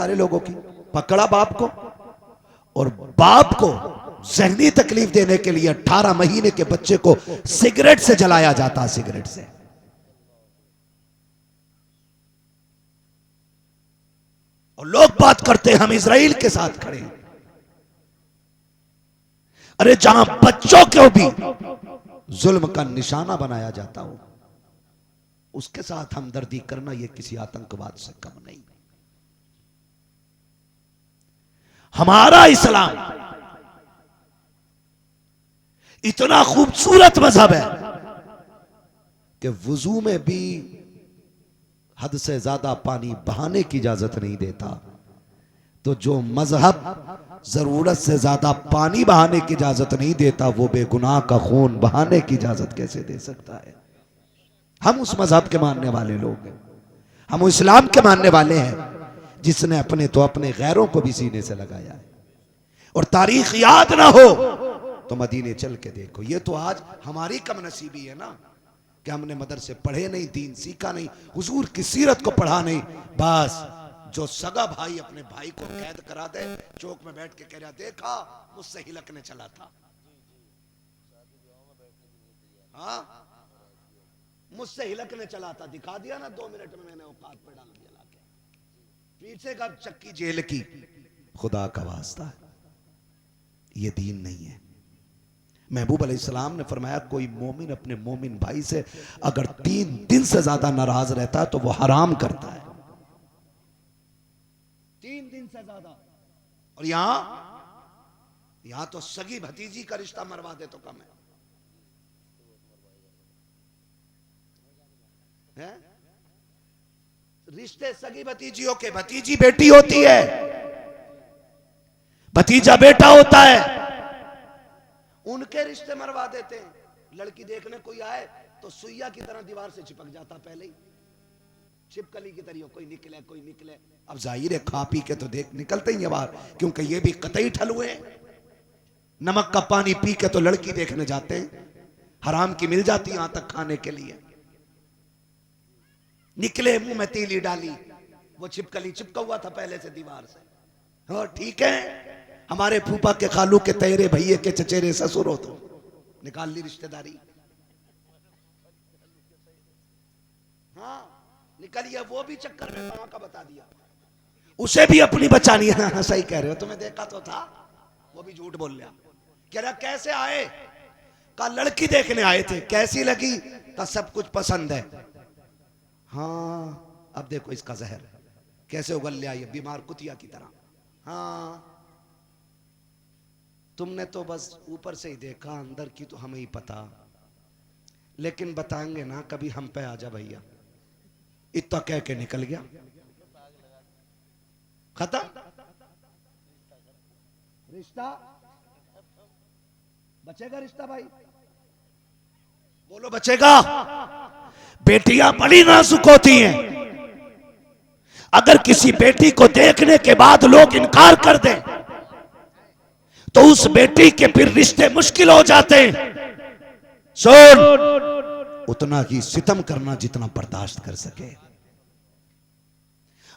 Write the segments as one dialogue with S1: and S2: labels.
S1: सारे लोगों की, पकड़ा बाप को, और बाप को जहनी तकलीफ देने के लिए 18 महीने के बच्चे को सिगरेट से जलाया जाता, सिगरेट से। और लोग बात करते हैं हम इजराइल के साथ खड़े हैं। अरे जहां बच्चों को भी जुल्म का निशाना बनाया जाता हो, उसके साथ हमदर्दी करना यह किसी आतंकवाद से कम नहीं। हमारा इस्लाम इतना खूबसूरत मजहब है कि वुजू में भी हद से ज्यादा पानी बहाने की इजाजत नहीं देता, तो जो मजहब जरूरत से ज्यादा पानी बहाने की इजाजत नहीं देता, वो बेगुनाह का खून बहाने की इजाजत कैसे दे सकता है? हम उस मजहब के मानने वाले लोग हैं, हम इस्लाम के मानने वाले हैं जिसने अपने तो अपने गैरों को भी सीने से लगाया है। और तारीख याद ना हो तो मदीने चल के देखो। ये तो आज हमारी कमनसीबी है ना कि हमने मदरसे पढ़े नहीं, दीन सीखा नहीं, हुजूर की सीरत को पढ़ा नहीं। बस जो सगा भाई अपने भाई को कैद करा दे, चौक में बैठ के कह रहा देखा मुझसे हिलकने चला था, हाँ मुझसे हिलकने चला था, दिखा दिया ना 2 मिनट में मैंने औकात पे डाल दिया लाके, पीछे का चक्की जेल की। खुदा का वास्ता है, ये दीन नहीं है। महबूब अलैहिस्सलाम ने फरमाया कोई मोमिन अपने मोमिन भाई से अगर 3 दिन से ज्यादा नाराज रहता है तो वो हराम करता है, 3 दिन से ज्यादा। और यहां तो सगी भतीजी का रिश्ता मरवा दे तो कम है? रिश्ते सगी भतीजियों के, भतीजी बेटी होती है, भतीजा बेटा होता है, उनके रिश्ते मरवा देते हैं। लड़की देखने कोई आए तो सुइया की तरह दीवार से चिपक जाता, पहले ही छिपकली की तरह, कोई निकले कोई निकले। अब जाहिर है खा पी के तो देख निकलते ही बाहर, क्योंकि ये भी कतई ठलुए हैं। नमक का पानी पी के तो लड़की देखने जाते हैं, हराम की मिल जाती यहां तक खाने के लिए। निकले मुंह में तीली डाली, वो छिपकली चिपका हुआ था पहले से दीवार से। हाँ ठीक है, हमारे फूफा के खालू के तेरे भैये के चचेरे ससुर हो तो निकाल ली रिश्तेदारी। हाँ निकलिए, वो भी चक्कर में कहां का बता दिया, उसे भी अपनी बचानी है। हाँ सही कह रहे हो, तुम्हें देखा तो था, वो भी झूठ बोल लिया। कह रहा कैसे आए? कहा लड़की देखने आए थे, कैसी लगी? कहा सब कुछ पसंद है। हाँ अब देखो इसका जहर कैसे उगल लिया, ये बीमार कुतिया की तरह। हाँ तुमने तो बस ऊपर से ही देखा, अंदर की तो हमें ही पता, लेकिन बताएंगे ना कभी हम पे आजा भैया। इतना कह के निकल गया, खत्म रिश्ता। बचेगा रिश्ता भाई? बोलो बचेगा? बेटियां बड़ी नाजुक होती हैं, अगर किसी बेटी को देखने के बाद लोग इनकार कर दें तो उस बेटी के फिर रिश्ते मुश्किल हो जाते हैं। सुन, उतना ही सितम करना जितना बर्दाश्त कर सके।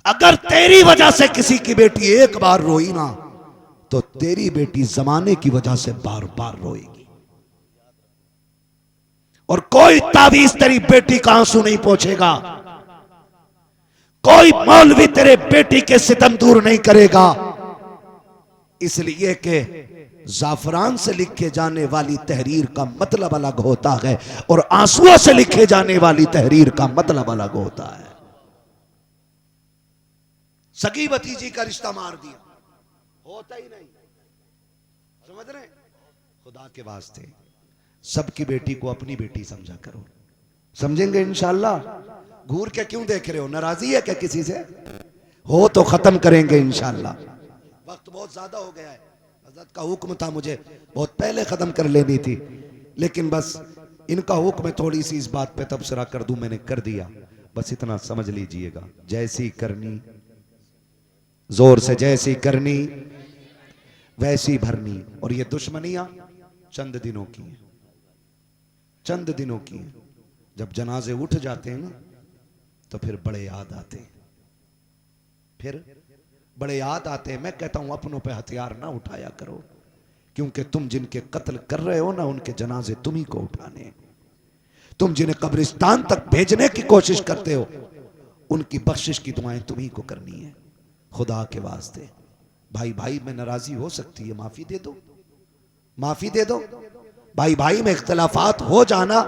S1: अगर तेरी वजह से किसी की बेटी एक बार रोई ना, तो तेरी बेटी जमाने की वजह से बार बार रोएगी। और कोई तावीज तेरी बेटी का आंसू नहीं पहुंचेगा, कोई मौलवी तेरे बेटी के सितम दूर नहीं करेगा। इसलिए कि जाफरान से लिखे जाने वाली तहरीर का मतलब अलग होता है और आंसुओं से लिखे जाने वाली तहरीर का मतलब अलग होता है। सगी भतीजी का रिश्ता मार दिया, होता ही नहीं, समझ रहे? खुदा के वास्ते सबकी बेटी को अपनी बेटी समझा करो, समझेंगे इंशाअल्लाह। घूर के क्यों देख रहे हो? नाराजी है क्या किसी से? हो तो खत्म करेंगे इंशाअल्लाह। वक्त बहुत ज्यादा हो गया है, हजरत का हुक्म था मुझे बहुत पहले खत्म कर लेनी थी, लेकिन बस इनका हुक्म है थोड़ी सी इस बात पे तबसरा कर दूं, मैंने कर दिया। बस इतना समझ लीजिएगा, जैसी करनी जोर से, जैसी करनी वैसी भरनी। और ये दुश्मनियां चंद दिनों की हैं, चंद दिनों की हैं। जब जनाजे उठ जाते हैं ना तो फिर बड़े याद आते हैं, फिर बड़े याद आते हैं। मैं कहता हूं अपनों पे हथियार ना उठाया करो, क्योंकि तुम जिनके कत्ल कर रहे हो ना, उनके जनाजे तुम्ही को उठाने हैं। तुम जिन्हें कब्रिस्तान तक भेजने की कोशिश करते हो, उनकी बख्शिश की दुआएं तुम्ही को करनी है। खुदा के वास्ते भाई भाई में नाराजी हो सकती है, माफी दे दो, माफी दे दो। भाई भाई में इख्तलाफात हो जाना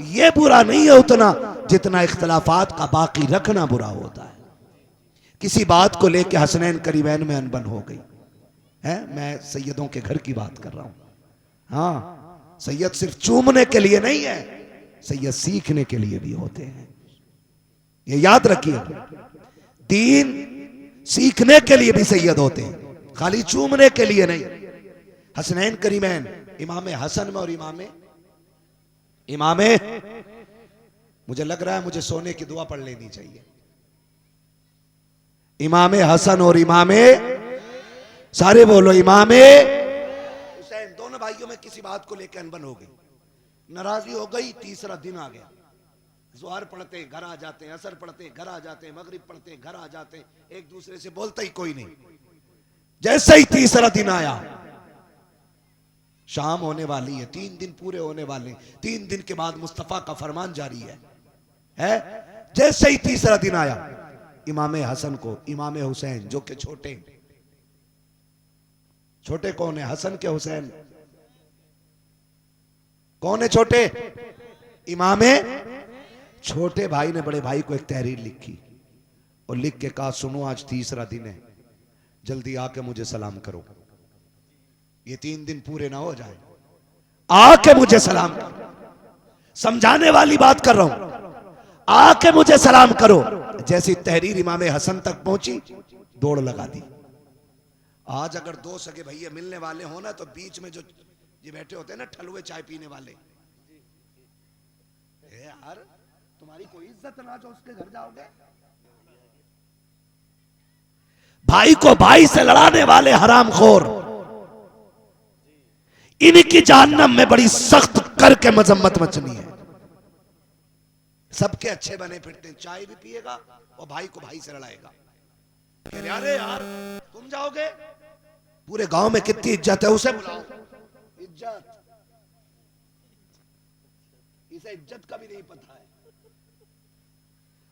S1: यह बुरा नहीं है उतना जितना इख्तलाफात का बाकी रखना बुरा होता है। किसी बात को लेकर हसनैन करीबैन में अनबन हो गई है। मैं सैयदों के घर की बात कर रहा हूं। हाँ, सैयद सिर्फ चूमने के लिए नहीं है, सैयद सीखने के लिए भी होते हैं। ये याद रखिए, दीन सीखने के लिए भी सैयद होते हैं, खाली चूमने के लिए नहीं। हसनैन करीमैन इमाम हसन में और इमाम मुझे लग रहा है मुझे सोने की दुआ पढ़ लेनी चाहिए। इमाम हसन और सारे बोलो इमाम हुसैन, दोनों भाइयों में किसी बात को लेकर अनबन हो गई, नाराजगी हो गई। तीसरा दिन आ गया, ज़ोहर पढ़ते घर आ जाते हैं, असर पढ़ते घर आ जाते हैं, मगरिब पढ़ते घर आ जाते हैं, एक दूसरे से बोलते ही कोई नहीं। जैसे ही तीसरा दिन आया, शाम होने वाली है, 3 दिन पूरे होने वाले, 3 दिन के बाद मुस्तफा का फरमान जारी है। जैसे ही तीसरा दिन आया, इमाम हसन को इमाम हुसैन जो कि छोटे कौन है? हसन के हुसैन कौन है? छोटे इमाम। छोटे भाई ने बड़े भाई को एक तहरीर लिखी और लिख के कहा, सुनो आज तीसरा दिन है, जल्दी आके मुझे सलाम करो। ये 3 दिन पूरे ना हो जाए, आके मुझे सलाम करो। समझाने वाली बात कर रहा हूं, आके मुझे सलाम करो। जैसी तहरीर इमाम हसन तक पहुंची, दौड़ लगा दी। आज अगर 2 सगे भैया मिलने वाले हो ना, तो बीच में जो ये बैठे होते हैं ना ठलुए चाय पीने वाले, यार तुम्हारी कोई इज्जत ना, जो उसके घर जाओगे। भाई को भाई से लड़ाने वाले हरामखोर, इनकी जहन्नम में बड़ी सख्त करके मजम्मत मचनी है। सबके अच्छे बने फिरते, चाय भी पिएगा और भाई को भाई से लड़ाएगा। अरे यार तुम जाओगे, पूरे गांव में कितनी इज्जत है, उसे बुलाओ। इज्जत, इसे इज्जत का भी नहीं पता है।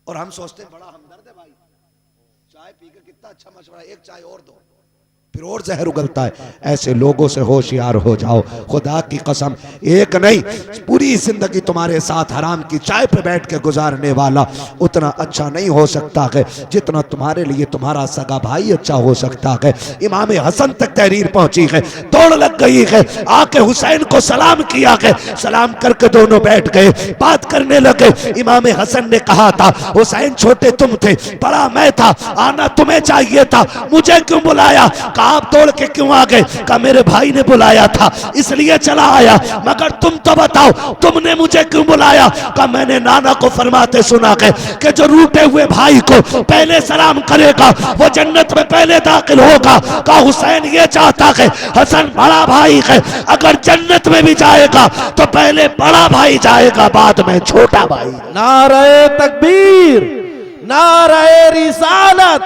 S1: और हम सोचते हैं बड़ा हमदर्द है भाई, चाय पीकर कितना अच्छा मशवरा, एक चाय और दो, फिर और जहर उगलता है। ऐसे लोगों से होशियार हो जाओ, खुदा की कसम एक नहीं पूरी जिंदगी तुम्हारे साथ हराम की चाय पे बैठ के गुजारने वाला उतना अच्छा नहीं हो सकता है जितना तुम्हारे लिए तुम्हारा सगा भाई अच्छा हो सकता है। इमाम हसन तक तहरीर पहुंची है, दौड़ लग गई है, आके हुसैन को सलाम किया है। सलाम करके दोनों बैठ गए, बात करने लगे। इमाम हसन ने कहा था, हुसैन छोटे तुम थे, बड़ा मैं था, आना तुम्हें चाहिए था, मुझे क्यों बुलाया? आप दौड़ के क्यों आ गए? कहा मेरे भाई ने बुलाया था इसलिए चला आया, मगर तुम तो बताओ तुमने मुझे क्यों बुलाया? कहा मैंने नाना को फरमाते सुना है कि जो रूठे हुए भाई को पहले सलाम करेगा वो जन्नत में पहले दाखिल होगा। कहा हुसैन ये चाहता है, हसन बड़ा भाई है, अगर जन्नत में भी जाएगा तो पहले बड़ा भाई जाएगा, बाद में छोटा भाई।
S2: नारे तकबीर, नारे रिसालत,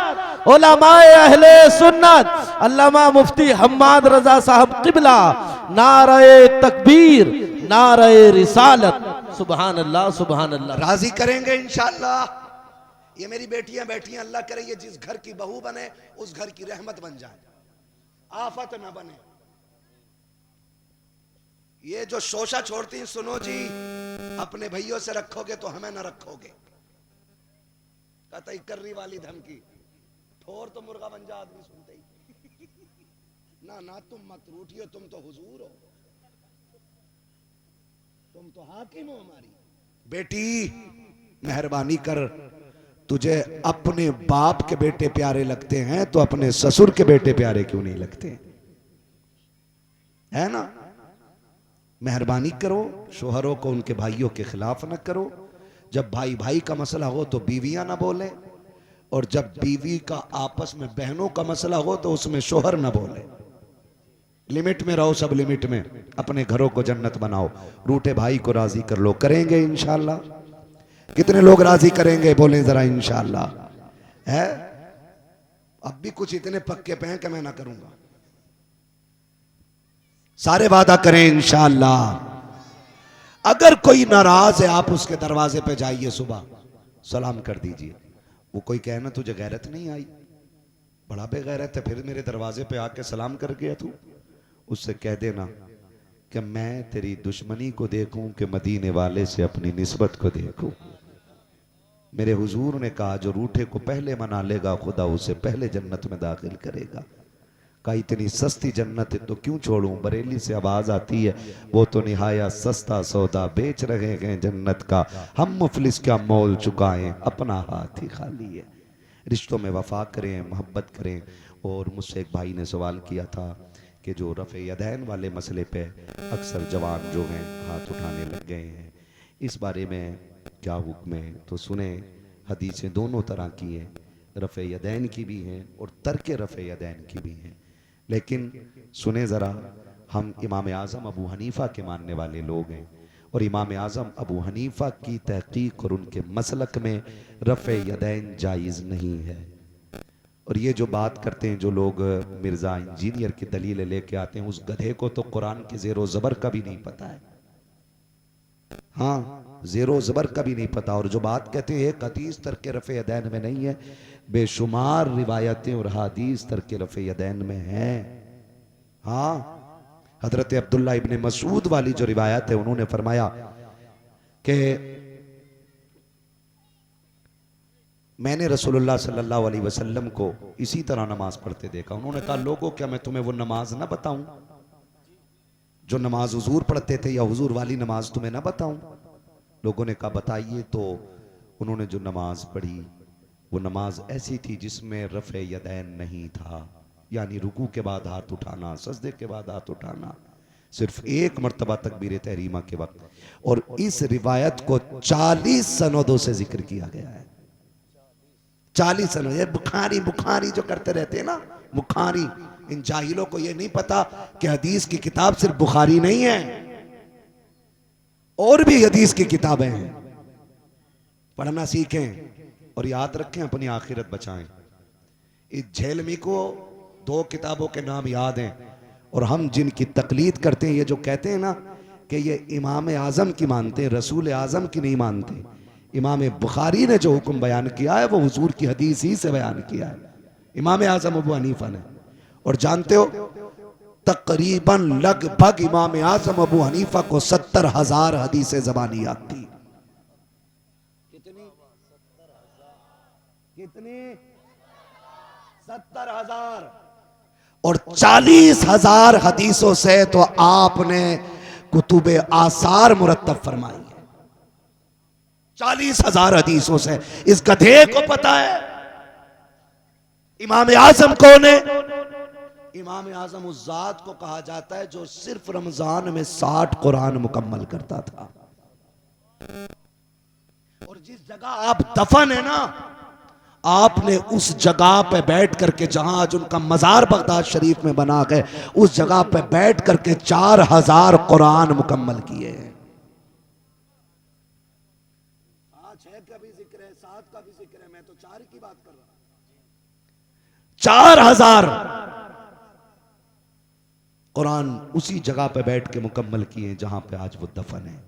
S2: उलमाए अहले सुन्नत, अल्लामा मुफ्ती हम्माद रजा साहब किबला, नारे तकबीर, नारे रिसालत। सुभान अल्लाह, सुभान अल्लाह।
S1: राजी करेंगे इंशाअल्लाह। ये मेरी बेटियां बैठी हैं, अल्लाह करे ये जिस घर की बहू बने उस घर की रहमत बन जाए, आफत ना बने। ये जो शोशा छोड़ती हैं, सुनो जी, अपने भैयों से रखोगे तो हमें ना रखोगे। कतई कर्री वाली धमकी, ठोर तो मुर्गा बन जा आदमी सुनते ही। ना तुम मत रूठियो, तुम तो हुजूर हो, तुम तो हाकिम हो हमारी। बेटी मेहरबानी कर, तुझे अपने बाप के बेटे प्यारे लगते हैं तो अपने ससुर के बेटे प्यारे क्यों नहीं लगते? है ना? मेहरबानी करो, शोहरों को उनके भाइयों के खिलाफ न करो। जब भाई भाई का मसला हो तो बीवियां ना बोले, और जब बीवी का आपस में बहनों का मसला हो तो उसमें शोहर ना बोले। लिमिट में रहो, सब लिमिट में। अपने घरों को जन्नत बनाओ, रूठे भाई को राजी कर लो। करेंगे इंशाअल्लाह? कितने लोग राजी करेंगे? बोलें जरा इंशाअल्लाह। है अब भी कुछ इतने पक्के पे हैं कि मैं ना करूंगा। सारे वादा करें इंशाअल्लाह। अगर कोई नाराज है आप उसके दरवाजे पे जाइए, सुबह सलाम कर दीजिए। वो कोई कहे ना तुझे गैरत नहीं आई, बड़ा बेगैरत है, फिर मेरे दरवाजे पे आके सलाम कर गया तू, उससे कह देना कि मैं तेरी दुश्मनी को देखूं कि मदीने वाले से अपनी निस्बत को देखूं। मेरे हुजूर ने कहा जो रूठे को पहले मना लेगा खुदा उसे पहले जन्नत में दाखिल करेगा। कहा इतनी सस्ती जन्नत है तो क्यों छोड़ूं। बरेली से आवाज आती है वो तो निहाया सस्ता सौदा बेच रहे हैं जन्नत का, हम मुफलिस क्या मोल चुकाएं अपना हाथ ही खाली है। रिश्तों में वफा करें, मोहब्बत करें। और मुझसे एक भाई ने सवाल किया था कि जो रफ़े यदैन वाले मसले पे अक्सर जवान जो हैं हाथ उठाने लग गए हैं, इस बारे में क्या हुक्म है। तो सुने, हदीसें दोनों तरह की हैं, रफ़े यदैन की भी हैं और तर्क रफ़े यदैन की भी हैं। लेकिन सुने ज़रा, हम इमाम आज़म अबू हनीफ़ा के मानने वाले लोग हैं और इमाम आज़म अबू हनीफ़ा की तहकीक और उनके मसलक में रफ़े यदैन जायज़ नहीं है। और ये जो बात करते हैं जो लोग मिर्ज़ा इंजीनियर की दलीलें लेके आते हैं, उस गधे को तो कुरान के ज़ेरो ज़बर का भी नहीं पता है। हाँ, ज़ेरो ज़बर का भी नहीं पता। और जो बात कहते हैं एक हदीस तर्क रफ़े यदैन में नहीं है, बेशुमार रिवायतें और हदीस तर्क रफ़े यदैन में हैं। हाँ, हजरत अब्दुल्ला इब्ने मसूद वाली जो रिवायत है, उन्होंने फरमाया कि मैंने रसूलुल्लाह सल्लल्लाहु अलैहि वसल्लम को इसी तरह नमाज पढ़ते देखा। उन्होंने कहा लोगों क्या मैं तुम्हें वो नमाज ना बताऊं जो नमाज हुजूर पढ़ते थे, या हुजूर वाली नमाज तुम्हें ना बताऊं। लोगों ने कहा बताइए। तो उन्होंने जो नमाज पढ़ी वो नमाज ऐसी थी जिसमें रफ़े यदैन नहीं था, यानी रुकू के बाद हाथ उठाना, सजदे के बाद हाथ उठाना, सिर्फ एक मर्तबा तकबीर तहरीमा के वक्त। और इस रिवायत को 40 सनदों से जिक्र किया गया है। 40 सनद। ये बुखारी बुखारी जो करते रहते हैं ना, बुखारी, इन जाहिलों को ये नहीं पता कि हदीस की किताब सिर्फ बुखारी नहीं है, और भी हदीस की किताबें हैं। पढ़ना सीखें और याद रखें, अपनी आखिरत बचाएं। इस झेलमी को 2 किताबों के नाम याद हैं, और हम जिनकी तकलीद करते हैं, ये जो कहते हैं ना कि ये इमाम आज़म की मानते हैं, रसूल आज़म की नहीं मानते। इमाम बुखारी ने जो हुक्म बयान किया है वो हुजूर की हदीस ही से बयान किया है, इमाम आज़म अबू हनीफा ने। और जानते हो तकरीबन लगभग इमाम आज़म अबू हनीफा को 70,000 हदीसें ज़बानी याद थी। कितनी? 70,000। और 40,000 हदीसों से तो आपने कुतुबे आसार मुरत्तब फरमाई है। 40,000 हदीसों से। इस गधे को पता है इमाम आज़म कौन है? इमाम आज़म उस जात को कहा जाता है जो सिर्फ रमजान में 60 कुरान मुकम्मल करता था। और जिस जगह आप दफन है ना, आपने उस जगह पे बैठ करके, जहां आज उनका मजार बगदाद शरीफ में बना है, उस जगह पे बैठ करके 4000 कुरान मुकम्मल किए हैं। 6 का भी जिक्र है, 7 का भी जिक्र है, मैं तो 4 की बात कर रहा हूं। 4000 कुरान उसी जगह पे बैठ के मुकम्मल किए जहां पे आज वो दफन है।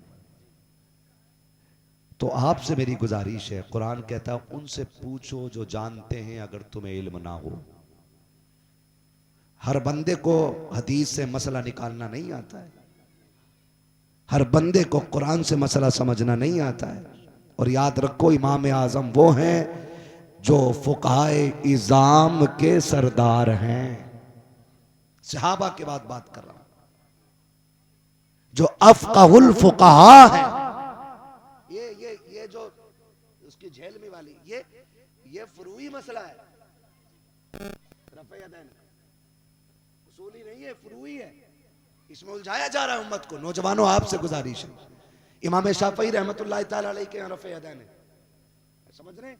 S1: तो आपसे मेरी गुजारिश है, कुरान कहता है उनसे पूछो जो जानते हैं अगर तुम्हें इल्म ना हो। हर बंदे को हदीस से मसला निकालना नहीं आता है, हर बंदे को कुरान से मसला समझना नहीं आता है। और याद रखो इमाम आज़म वो हैं जो फुक़हाए इज़ाम के सरदार हैं। सहाबा के बाद बात कर रहा हूं, जो अफ़क़हुल फुक़हा है। ये जो उसकी झेलमी वाली, ये फुरूई मसला है, रफ़े यदैन उसूली नहीं है, फुरूई है। इसमें उलझाया जा रहा है उम्मत को। नौजवानों आपसे गुजारिश है, इमाम शाफ़ई रहमतुल्लाह तआला अलैह के यहाँ रफ़े यदैन है, समझ रहे हैं?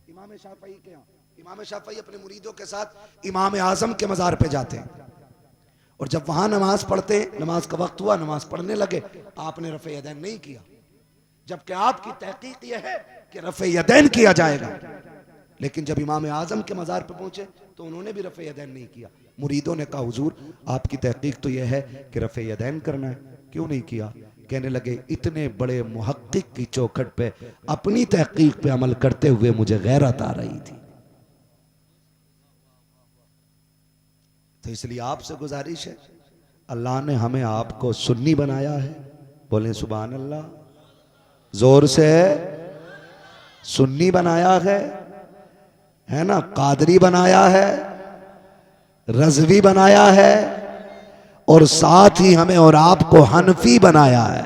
S1: इमाम शाफ़ई के यहाँ, इमाम शाफ़ई अपने मुरीदों के साथ इमाम आज़म के मज़ार पे जाते हैं, और जब वहां नमाज पढ़ते, नमाज का वक्त हुआ, नमाज पढ़ने लगे, आपने रफ़े यदैन नहीं किया, जबकि आपकी तहकीक यह है कि रफ़े यदैन किया जाएगा। लेकिन जब इमाम आजम के मज़ार पर पहुंचे तो उन्होंने भी रफ़े यदैन नहीं किया। मुरीदों ने कहा हुजूर आपकी तहकीक तो यह है कि रफ़े यदैन करना है, क्यों नहीं किया? कहने लगे इतने बड़े मुहक्किक की चौखट पे अपनी तहकीक पे अमल करते हुए मुझे गैरत आ रही थी। तो इसलिए आपसे गुजारिश है, अल्लाह ने हमें आपको सुन्नी बनाया है, बोले सुभान अल्लाह, जोर से सुन्नी बनाया है ना, कादरी बनाया है, रज़वी बनाया है, और साथ ही हमें और आपको हनफी बनाया है।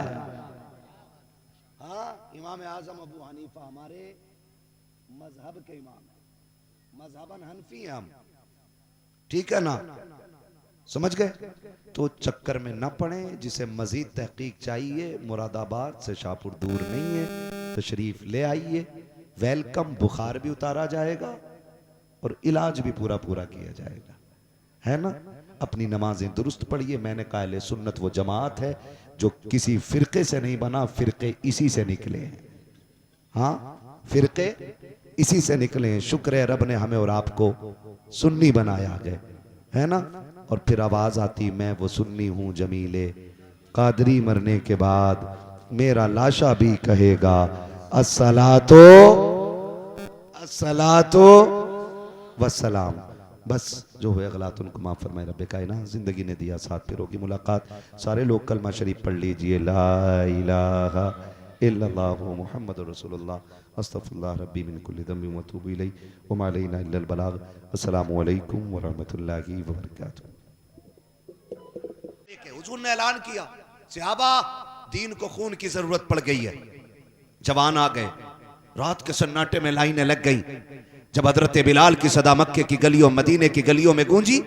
S1: हाँ, इमाम आजम अबू हनीफा हमारे मजहब के इमाम है, मजहबन हनफी हैं हम, ठीक है ना, समझ गए? तो चक्कर में न पड़े। जिसे मजीद तहकीक चाहिए मुरादाबाद से शाहपुर दूर नहीं है, तशरीफ ले आइए, वेलकम। बुखार भी उतारा जाएगा और इलाज भी पूरा पूरा किया जाएगा, है ना। अपनी नमाजें दुरुस्त पढ़िए। मैंने कहा अहले सुन्नत वो जमात है जो किसी फिरके से नहीं बना, फिरके इसी से निकले हैं। हाँ, फिरके इसी से निकले हैं। शुक्र है रब ने हमें और आपको सुन्नी बनाया है ना। और फिर आवाज आती, मैं वो सुन्नी हूं जमीले, कादरी मरने के बाद मेरा लाशा भी कहेगा अस्सलातो अस्सलातो वस्सलाम। बस जो हुए गलत उनको माफ फरमाए रब्बे कायनात। जिंदगी ने दिया साथ, फिर होगी मुलाकात। सारे लोग कलमा शरीफ पढ़ लीजिए, ला इलाहा इल्लल्लाह मुहम्मदुर रसूलुल्लाह अस्तगफिरुल्लाह रब्बी मिन कुल्ली ज़ंबि व अतूबु इलैहि व मा अलैना इल्लल बलाग। अस्सलामु अलैकुम व रहमतुल्लाहि व बरकातुहू। हुजूर ने ऐलान किया, सहाबा दीन को खून की जरूरत पड़ गई है। जवान आ गए, रात के सन्नाटे में लाइनें लग गई। जब हजरत बिलाल की सदा मक्के की गलियों, मदीने की गलियों में गूंजी,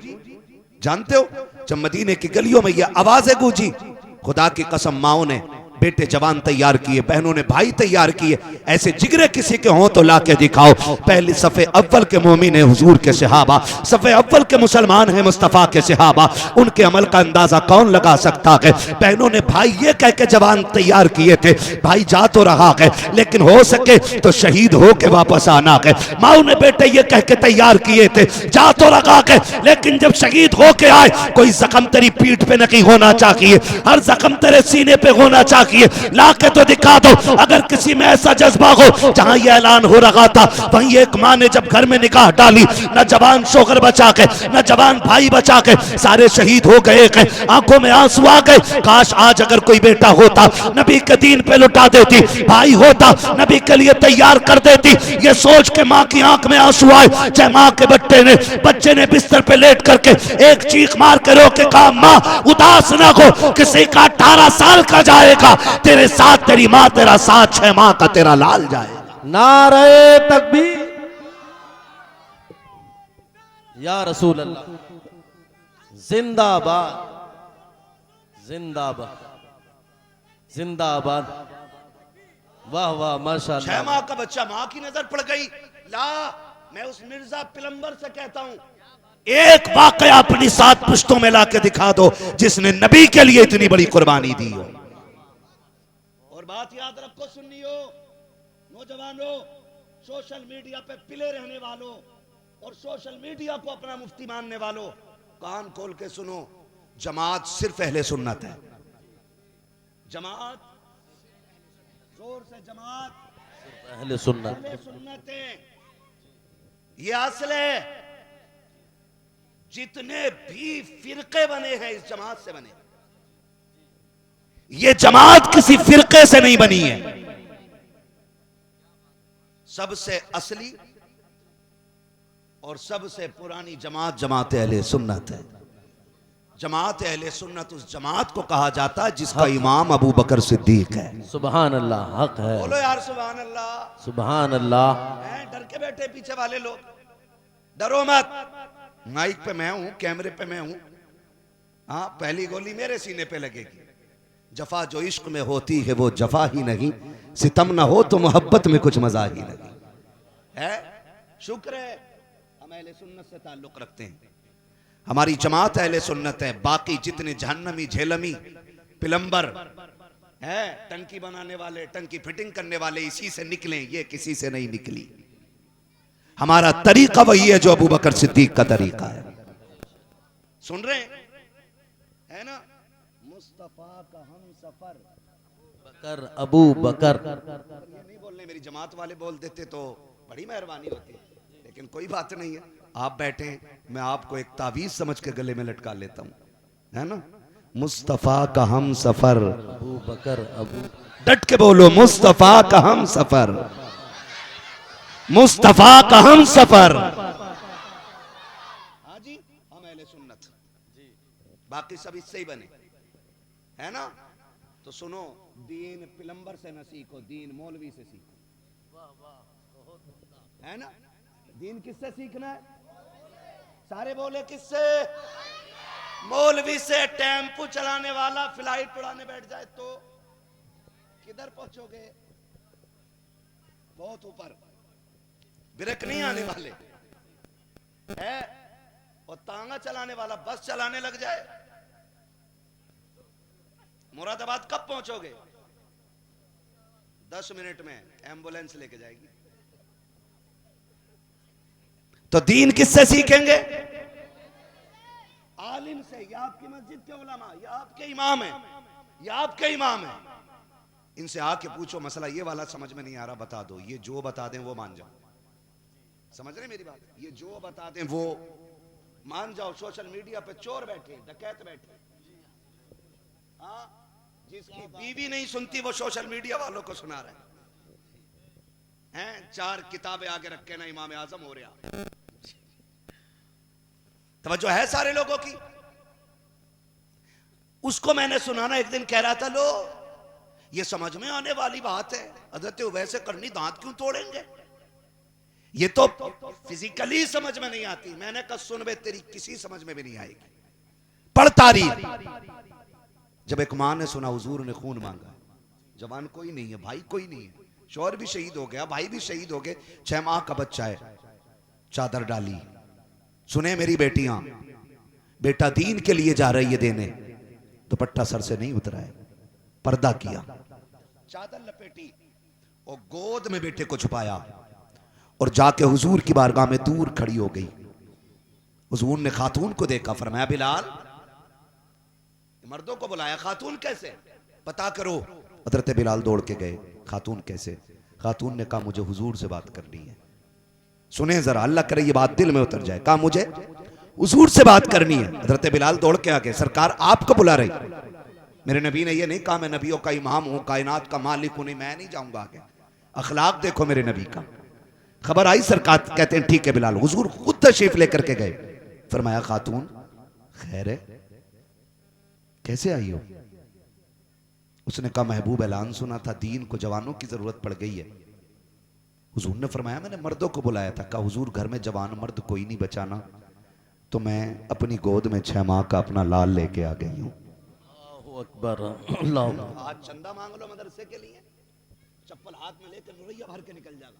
S1: जानते हो, जब मदीने की गलियों में ये आवाजें गूंजी, खुदा की कसम माओ ने बेटे जवान तैयार किए, बहनों ने भाई तैयार किए। ऐसे जिगरे किसी के हों तो लाके दिखाओ। पहले सफ़े अव्वल के मोमिन है हुजूर के सहाबा, सफ़े अव्वल के मुसलमान है मुस्तफ़ा के सहाबा। उनके अमल का अंदाजा कौन लगा सकता है? बहनों ने भाई ये कह के जवान तैयार किए थे, भाई जा तो रहा है लेकिन हो सके तो शहीद हो के वापस आना है। माओ ने बेटे ये कह के तैयार किए थे, जा तो रहा है लेकिन जब शहीद हो के आए, कोई जख्म तेरी पीठ पे नहीं होना चाहिए, हर जख्म तेरे सीने पे होना चाहिए। ला के तो दिखा दो। अगर किसी में ऐसा जज्बा हो, जहां यह ऐलान हो रहा था वहीं एक मां ने जब घर में निकाह डाली, न जवान शोहर बचा के, न जवान भाई बचा के, सारे शहीद हो गए। आंखों में आंसू आ गए। काश आज अगर कोई बेटा होता, नबी के दीन पे लुटा देती, भाई होता, नबी के लिए तैयार कर देती। ये सोच के मां की आंख में आंसू आए। चाहे मां के बच्चे ने बिस्तर पे लेट करके एक चीख मार के रो के कहा, मां उदास ना हो, किसी का 18 साल का जाएगा तेरे साथ, तेरी मां तेरा साथ, 6 माह का तेरा लाल जाएगा।
S2: नारे तकबीर या रसूल अल्लाह, जिंदाबाद जिंदाबाद जिंदाबाद। वाह वाह माशाअल्लाह।
S1: 6 माह का बच्चा, मां की नजर पड़ गई। ला, मैं उस मिर्जा पिलंबर से कहता हूं, एक वाकया अपनी 7 पुश्तों में लाके दिखा दो जिसने नबी के लिए इतनी बड़ी कुर्बानी दी हो। और बात याद रखो सुन्नियों, नौजवानों, सोशल मीडिया पे पिले रहने वालों और सोशल मीडिया को अपना मुफ्ती मानने वालों, कान खोल के सुनो, जमात सिर्फ अहले सुन्नत है। जमात, जोर से जमात
S2: अहले सुन्नत,
S1: अहले सुन्नत है। ये असल है। जितने भी फिरके बने हैं इस जमात से बने। ये जमात किसी फिरके से नहीं बनी है। सबसे असली और सबसे पुरानी जमात जमात अहले सुन्नत है। जमात अहले सुन्नत उस जमात को कहा जाता है जिसका इमाम अबू बकर सिद्दीक है।
S2: सुभान अल्लाह, हक है।
S1: बोलो यार सुभान अल्लाह,
S2: सुभान अल्लाह।
S1: डर के बैठे पीछे वाले लोग, डरो मत। माइक पे मैं हूं, कैमरे पे मैं हूं। हाँ, पहली गोली मेरे सीने पे लगेगी। जफा जो इश्क में होती है वो जफा ही नहीं, सितम ना हो तो मोहब्बत में कुछ मजा ही नहीं है। शुक्र है हम अहले सुन्नत से ताल्लुक रखते हैं, हमारी जमात अहले सुन्नत है। बाकी जितने जहन्नमी झेलमी पिलंबर है, टंकी बनाने वाले, टंकी फिटिंग करने वाले, इसी से निकले, ये किसी से नहीं निकली। हमारा तरीका वही है जो अबू बकर सिद्दीक का तरीका है। सुन रहे हैं है ना? मुस्तफा का हम सफर
S2: बकर अबू बकर।
S1: ये नहीं बोलने, मेरी जमात वाले बोल देते तो बड़ी मेहरबानी होती, लेकिन कोई बात नहीं है। आप बैठे, मैं आपको एक तावीज समझ के गले में लटका लेता हूं, है ना? मुस्तफा का हम सफर,
S2: अबू बकर अबू,
S1: डट के बोलो मुस्तफा का हम सफर, मुस्तफा का हम सफर। हाँ जी, हम अहले सुन्नत, बाकी सब इससे ही बने, है ना? तो सुनो, दीन प्लम्बर से न सीखो, दीन मौलवी से सीखो, है ना? दीन किससे सीखना है? सारे बोले किससे? मौलवी से। टेम्पो चलाने वाला फ्लाइट उड़ाने बैठ जाए तो किधर पहुंचोगे? बहुत ऊपर, ब्रेक नहीं आने वाले है। और तांगा चलाने वाला बस चलाने लग जाए, मुरादाबाद कब पहुंचोगे? 10 मिनट में एम्बुलेंस लेके जाएगी। तो दीन किससे सीखेंगे? आलिम से। या आपकी मस्जिद के उलमा, या आपके इमाम है, या आपके इमाम है, इनसे आके पूछो मसला ये वाला समझ में नहीं आ रहा, बता दो। ये जो बता दें वो मान जाओ। समझ रहे मेरी बात? ये जो बता दें वो मान जाओ। सोशल मीडिया पे चोर बैठे, डकैत बैठे, हाँ, जिसकी बीवी नहीं सुनती वो सोशल मीडिया वालों को सुना रहे हैं। 4 किताबें आगे रख के ना इमाम आजम हो रहा। तवज्जो है सारे लोगों की? उसको मैंने सुनाना, एक दिन कह रहा था, लो ये समझ में आने वाली बात है, हजरत वैसे करनी, दांत क्यों तोड़ेंगे? ये तो फिजिकली समझ में नहीं आती। मैंने कहा सुन बे, तेरी किसी समझ में भी नहीं आएगी। पढ़ तारीख। जब एक मां ने सुना हुजूर ने खून मांगा, जवान कोई नहीं है, भाई कोई नहीं है, शौहर भी शहीद हो गया, भाई भी शहीद हो गए, 6 माह का बच्चा है, चादर डाली। सुने मेरी बेटियां, बेटा दीन के लिए जा रही है देने, दुपट्टा सर से नहीं उतरा है, पर्दा किया, चादर लपेटी और गोद में बेटे को छुपाया और जाके हुजूर की बारगाह में दूर खड़ी हो गई। हुजूर ने खातून को देखा, फरमाया बिलाल, मर्दों को बुलाया, खातून कैसे? पता करो। हजरत बिलाल दौड़ के गए, खातून कैसे? खातून ने कहा मुझे हुजूर से बात करनी है। सुने जरा, अल्लाह करे ये बात दिल में उतर जाए। कहा मुझे हुजूर से बात करनी है। हजरत बिलाल दौड़ के आ गए, सरकार आपको बुला रही। मेरे नबी ने ये नहीं कहा मैं नबियों का इमाम हूं, कायनात का मालिक हूं, नहीं मैं नहीं जाऊंगा आगे। अखलाक देखो मेरे नबी का। खबर आई, सरकार कहते हैं ठीक है बिलाल। हुजूर खुद तशरीफ लेकर के गए, फरमाया खातून खैर है, कैसे आई हो? उसने कहा महबूब ऐलान सुना था, दीन को जवानों की जरूरत पड़ गई है। हुजूर ने फरमाया मैंने मर्दों को बुलाया था। कहा हुजूर घर में जवान मर्द कोई नहीं बचाना, तो मैं अपनी गोद में 6 माह का अपना लाल लेके आ गई हूं।
S2: अल्लाहु अकबर, अल्लाह।
S1: आज चंदा मांग लो मदरसे के लिए, चप्पल हाथ में लेकर रुपया भर के निकल जाएगा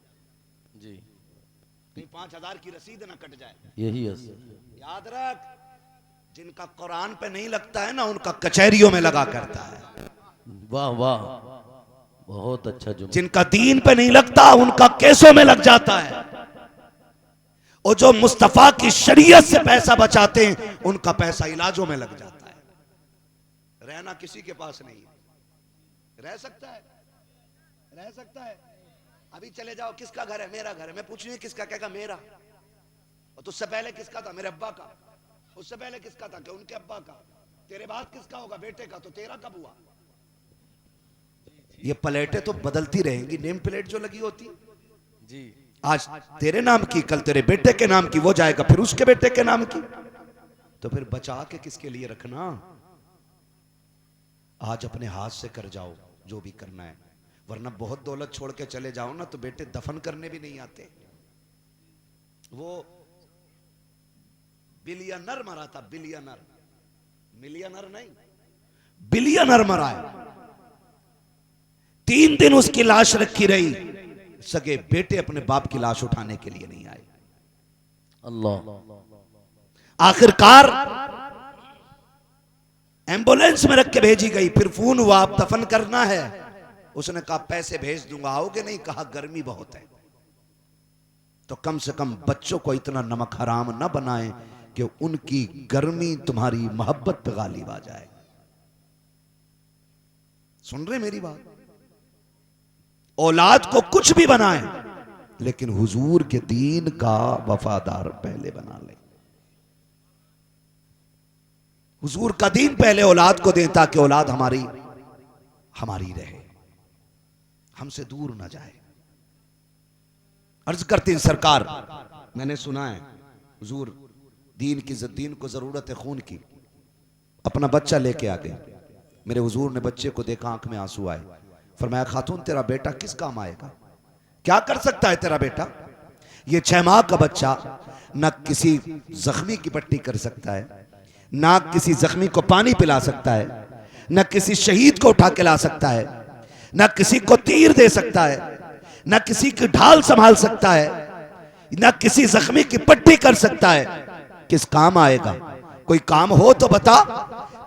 S2: जी,
S1: कहीं 5000 की रसीद ना कट जाए।
S2: यही है।
S1: याद रख, जिनका कुरान पे नहीं लगता है ना, उनका कचहरियों में लगा करता है।
S2: वाह वाह, बहुत अच्छा जुमला।
S1: जिनका दीन पे नहीं लगता उनका केसों में लग जाता है। और जो मुस्तफा की शरीयत से पैसा बचाते हैं उनका पैसा इलाजों में लग जाता है। रहना किसी के पास नहीं है, रह सकता है, रह सकता है। अभी चले जाओ, किसका घर है? मेरा घर है। मैं पूछूंगी किसका, कहेगा मेरा। और तुझसे पहले किसका था? मेरे अब्बा का। उससे पहले किसका था? कि उनके अब्बा का। तेरे बाद किसका होगा? बेटे का। तो तेरा कब हुआ? ये प्लेटें तो बदलती रहेंगी, नेम प्लेट जो लगी होती
S2: जी,
S1: आज तेरे नाम की, कल तेरे बेटे के नाम की, वो जाएगा फिर उसके बेटे के नाम की। तो फिर बचा के किसके लिए रखना? आज अपने हाथ से कर जाओ जो भी करना है, वरना बहुत दौलत छोड़ के चले जाओ ना तो बेटे दफन करने भी नहीं आते। वो बिलियनर मरा था, बिलियनर, मिलियनर नहीं, बिलियनर मरा है। 3 दिन उसकी लाश रखी रही, सगे बेटे अपने बाप की लाश उठाने के लिए नहीं आए।
S2: अल्लाह।
S1: आखिरकार एम्बुलेंस में रख के भेजी गई। फिर फोन हुआ, आप दफन करना है। उसने कहा पैसे भेज दूंगा, आओगे नहीं? कहा गर्मी बहुत है। तो कम से कम बच्चों को इतना नमक हराम न बनाएं कि उनकी गर्मी तुम्हारी मोहब्बत पे गालिब आ जाए। सुन रहे मेरी बात? औलाद को कुछ भी बनाएं, लेकिन हुजूर के दीन का वफादार पहले बना ले। हुजूर का दीन पहले औलाद को दें ताकि औलाद हमारी रहे, हमसे दूर ना जाए। अर्ज करते हैं सरकार, मैंने सुना है हुजूर दीन को जरूरत है खून की, अपना बच्चा लेके आ गए। मेरे हुजूर ने बच्चे को देखा, आंख में आंसू आए। फरमाया खातून तेरा बेटा किस काम आएगा, क्या कर सकता है तेरा बेटा? ये 6 माह का बच्चा न किसी जख्मी की पट्टी कर सकता है, ना किसी जख्मी को पानी पिला सकता है, न किसी शहीद को उठा के ला सकता है, न किसी को तीर दे सकता है, न किसी की ढाल संभाल सकता है, न किसी जख्मी की पट्टी कर सकता है। किस काम आएगा? कोई काम हो तो बता,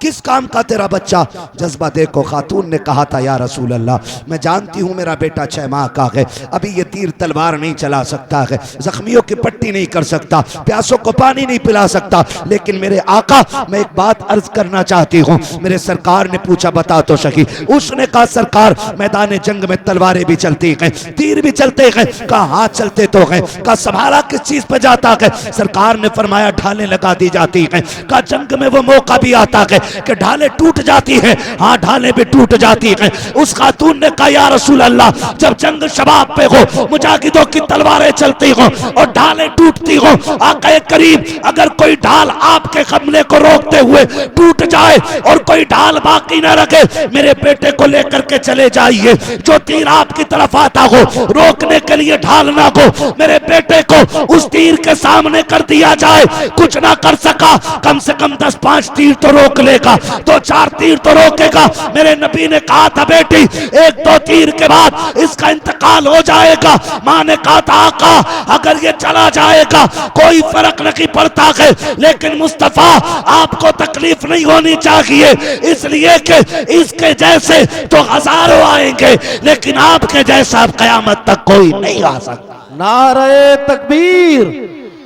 S1: किस काम का तेरा बच्चा? जज्बा देखो, खातून ने कहा था या रसूल अल्लाह, मैं जानती हूं मेरा बेटा 6 माह का है, अभी ये तीर तलवार नहीं चला सकता है, जख्मियों की पट्टी नहीं कर सकता, प्यासों को पानी नहीं पिला सकता, लेकिन मेरे आका मैं एक बात अर्ज करना चाहती हूँ। मेरे सरकार ने पूछा बता तो सही। उसने कहा सरकार मैदान जंग में तलवारें भी चलती हैं, तीर भी चलते हैं। कहा हाथ चलते तो हैं। कहा संभाला किस चीज पे जाता है? सरकार ने फरमाया ढालें लगा दी जाती हैं। कहा जंग में वो मौका भी आता है कि ढालें टूट जाती हैं। हाँ ढालें भी टूट जाती हैं। उस खातून ने कहा या रसूल अल्लाह, जब जंग शबाब पे हो, मुजाहिदों की तलवारें चलती हो और ढालें टूटती हो, आका करीम अगर कोई ढाल आपके हमले को रोकते हुए टूट जाए और कोई ढाल बाकी ना रखे, मेरे बेटे को लेकर के चले जाइए। जो तीर आपकी तरफ आता हो, रोकने के लिए ढाल ना हो, मेरे बेटे को उस तीर के सामने कर दिया जाए। कुछ ना कर सका, कम से कम 10-5 तीर तो रोक लेगा, 2-4 तीर तो रोकेगा। मेरे नबी ने कहा था बेटी 1-2 तीर के बाद इसका इंतकाल हो जाएगा। मां ने कहा था आका अगर ये चला जाएगा कोई फर्क नहीं पड़ता है, लेकिन मुस्तफा आपको तकलीफ नहीं होनी चाहिए, इसलिए कि इसके जैसे तो हजारों आएंगे, लेकिन आपके जैसा कयामत तक कोई नहीं आ सकता।
S3: नारे तकबीर,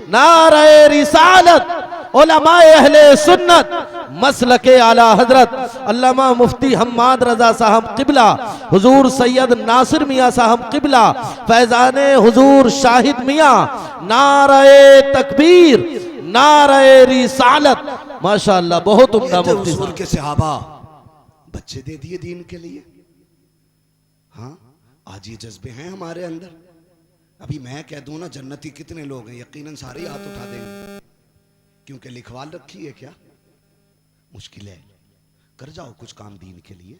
S3: नारे रिसालत, उलमाए अहले सुन्नत, मसलके आला हजरत अल्लामा मुफ्ती हम्माद रजा साहब किबला, हुजूर सैयद नासिर मियाँ साहब किबला, फैजाने हुजूर शाहिद मियाँ, नारे तकबीर, नारे रिसालत। माशाअल्लाह बहुत उम्दा मुफ्ती
S1: हुजूर के सहाबा बच्चे दे दिए दीन के लिए। हाँ आज ये जज्बे हैं हमारे अंदर। अभी मैं कह दूं ना जन्नती कितने लोग हैं, यकीनन सारे हाथ उठा देंगे, क्योंकि लिखवा रखी है। क्या मुश्किल है? कर जाओ कुछ काम दीन के लिए,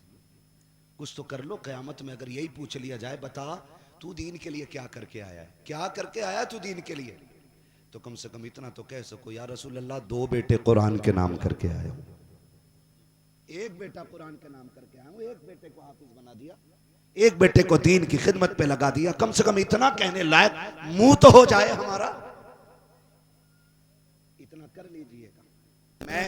S1: कुछ तो कर लो। क़यामत में अगर यही पूछ लिया जाए बता तू दीन के लिए क्या करके आया है, क्या करके आया तू दीन के लिए, तो कम से कम इतना तो कह सको या रसूल अल्लाह 2 बेटे कुरान के नाम करके आया हूं, 1 बेटा कुरान के नाम करके आया हूं, 1 बेटे को हाफिज बना दिया, 1 बेटे को दीन की खिदमत पे लगा दिया। कम से कम इतना कहने लायक मुंह तो हो जाए हमारा, इतना कर लीजिएगा। मैं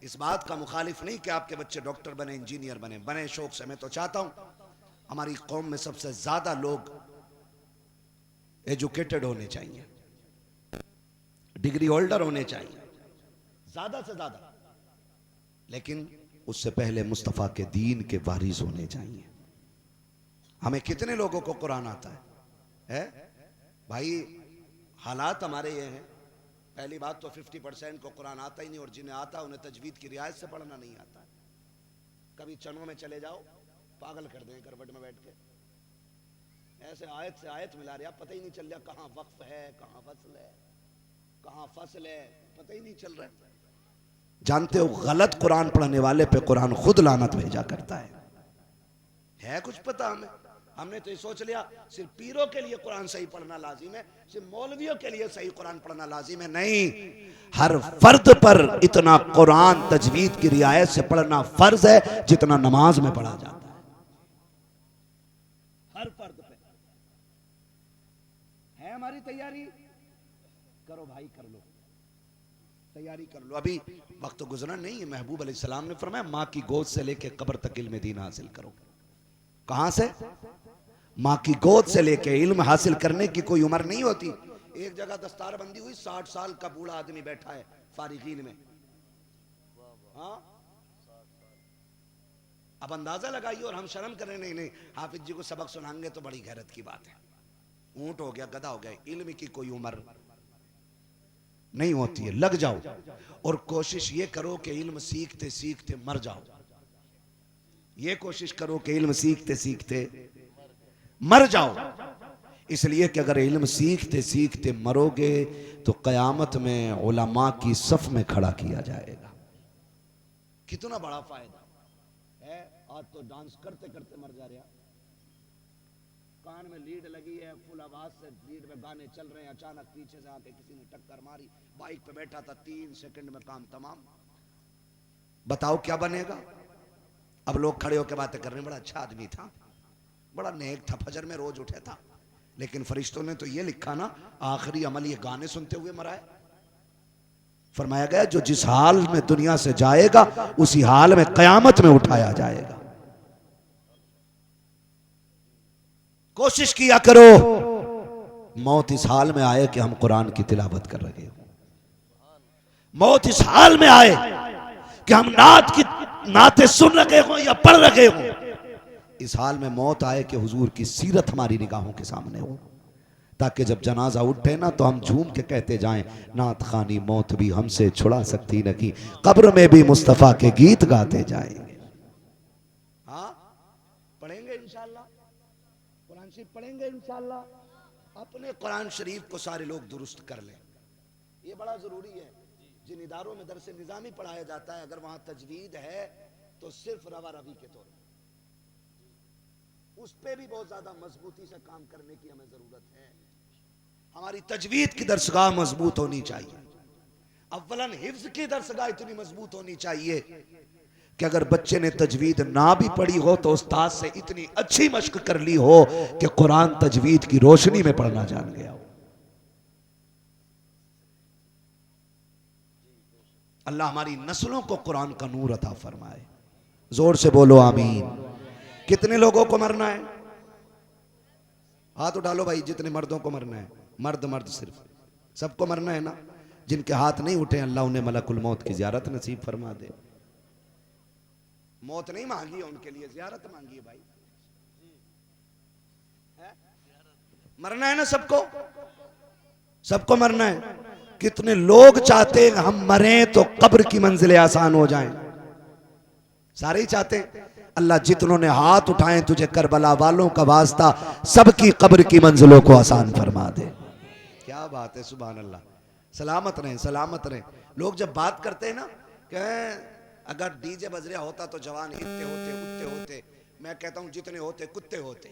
S1: इस बात का मुखालिफ नहीं कि आपके बच्चे डॉक्टर बने, इंजीनियर बने शौक से। मैं तो चाहता हूं हमारी कौम में सबसे ज्यादा लोग एजुकेटेड होने चाहिए, डिग्री होल्डर होने चाहिए, ज्यादा से ज्यादा, लेकिन उससे पहले मुस्तफा के दीन के वारिस होने चाहिए। हमें कितने लोगों को कुरान आता है भाई? हालात हमारे ये हैं, पहली बात तो 50% को कुरान आता ही नहीं, और जिन्हें आता उन्हें तजवीद की रियायत से पढ़ना नहीं आता। कभी चनों में चले जाओ, पागल कर दें करवट में बैठ के, ऐसे आयत से आयत मिला रहे, पता ही नहीं चल रहा कहाँ वक्फ है, कहाँ फसल है, कहाँ फसल है, पता ही नहीं चल रहा है। जानते हो गलत कुरान पढ़ने वाले पे कुरान खुद लानत भेजा करता है कुछ पता हमें? हमने तो ये सोच लिया सिर्फ पीरों के लिए कुरान सही पढ़ना लाजिम है, सिर्फ मौलवियों के लिए सही कुरान पढ़ना लाजिम है। नहीं, हर फर्द पर इतना कुरान तजवीद की रियायत से पढ़ना फर्ज है जितना नमाज में पढ़ा जाता है। हर फर्द पे है। हमारी तैयारी करो भाई, कर लो, तैयारी कर लो। अभी वक्त गुजरा नहीं है। महबूब अलैहिस्सलाम ने फरमाया माँ की गोद से लेके कब्र तक इल्म दीन हासिल करो। कहां से? माँ की गोद से लेके इल्म हासिल करने की कोई उम्र नहीं होती। एक जगह दस्तार बंदी हुई, 60 साल का बूढ़ा आदमी बैठा है फारिगीन में। हाँ, अब अंदाजा लगाइए, और हम शर्म करें, नहीं नहीं हाफिज जी को सबक सुनाएंगे तो बड़ी गैरत की बात है। ऊंट हो गया, गधा हो गया, इल्म की कोई उम्र नहीं होती है। लग जाओ और कोशिश ये करो कि इल्म सीखते सीखते मर जाओ। ये कोशिश करो कि इल्म सीखते सीखते मर जाओ, इसलिए कि अगर इल्म सीखते सीखते मरोगे तो कयामत में उलमा की सफ में खड़ा किया जाएगा। कितना बड़ा फायदा है। आज तो डांस करते करते मर जा रहा, कान में लीड लगी है, फुल आवाज से लीड में गाने चल रहे हैं, अचानक पीछे से आके किसी ने टक्कर मारी, बाइक पे बैठा था, 3 सेकंड में काम तमाम। बताओ क्या बनेगा। अब लोग खड़े होकर बातें कर रहे हैं, बड़ा अच्छा आदमी था, बड़ा नेक था, फजर में रोज उठे था, लेकिन फरिश्तों ने तो ये लिखा ना, आखिरी अमल ये गाने सुनते हुए मरा है। फरमाया गया जो जिस हाल में दुनिया से जाएगा उसी हाल में कयामत में उठाया जाएगा। कोशिश किया करो मौत इस हाल में आए कि हम कुरान की तिलावत कर रहे हो, मौत इस हाल में आए कि हम नाते सुन रहे हो या पढ़ रहे हो, इस हाल में मौत आए कि हुजूर की सीरत हमारी निगाहों के सामने हो, ताकि जब जनाजा उठे ना तो हम झूम के कहते जाएं, नात खानी मौत भी हमसे छुड़ा सकती न की, कब्र में भी मुस्तफा के गीत गाते जाएंगे। हाँ, पढ़ेंगे इंशाअल्लाह, कुरान शरीफ पढ़ेंगे इंशाअल्लाह। अपने कुरान शरीफ को सारे लोग दुरुस्त कर लें, ये बड़ा जरूरी है। जिन इदारों में दरस निजामी पढ़ाया जाता है, अगर वहां तजवीद है तो सिर्फ रवा रवी के तौर पर, उस पे भी बहुत ज्यादा मजबूती से काम करने की हमें जरूरत है। हमारी तजवीद की दरसगाह मजबूत होनी चाहिए। अव्वलन हिफ्ज की दरसगाह इतनी मजबूत होनी चाहिए कि अगर बच्चे ने तजवीद ना भी पढ़ी हो तो उस्ताद से इतनी अच्छी मश्क कर ली हो कि कुरान तजवीद की रोशनी में पढ़ना जान गया हो। अल्लाह हमारी नस्लों को कुरान का नूर अता फरमाए। जोर से बोलो आमीन। कितने लोगों को मरना है? हाथ उठा लो भाई, जितने मर्दों को मरना है, मर्द मर्द सिर्फ, सबको मरना है ना। जिनके हाथ नहीं उठे अल्लाह उन्हें मलकुल मौत की जियारत नसीब फरमा दे। मौत नहीं मांगी है उनके लिए, जियारत मांगी है भाई। है? मरना है ना सबको, सबको मरना है। कितने लोग चाहते हैं हम मरें तो कब्र की मंजिलें आसान हो जाएं, सारे ही चाहते हैं। अल्लाह जितनों ने हाथ उठाए तुझे करबला वालों का वास्ता सबकी कब्र की मंजिलों को आसान फरमा दे। क्या बात है, सुभान अल्लाह। सलामत रहें, सलामत रहें। लोग जब बात करते हैं ना कि अगर डीजे बज रहा होता तो जवान हिलते होते, उठते होते, मैं कहता हूं जितने होते कुत्ते होते।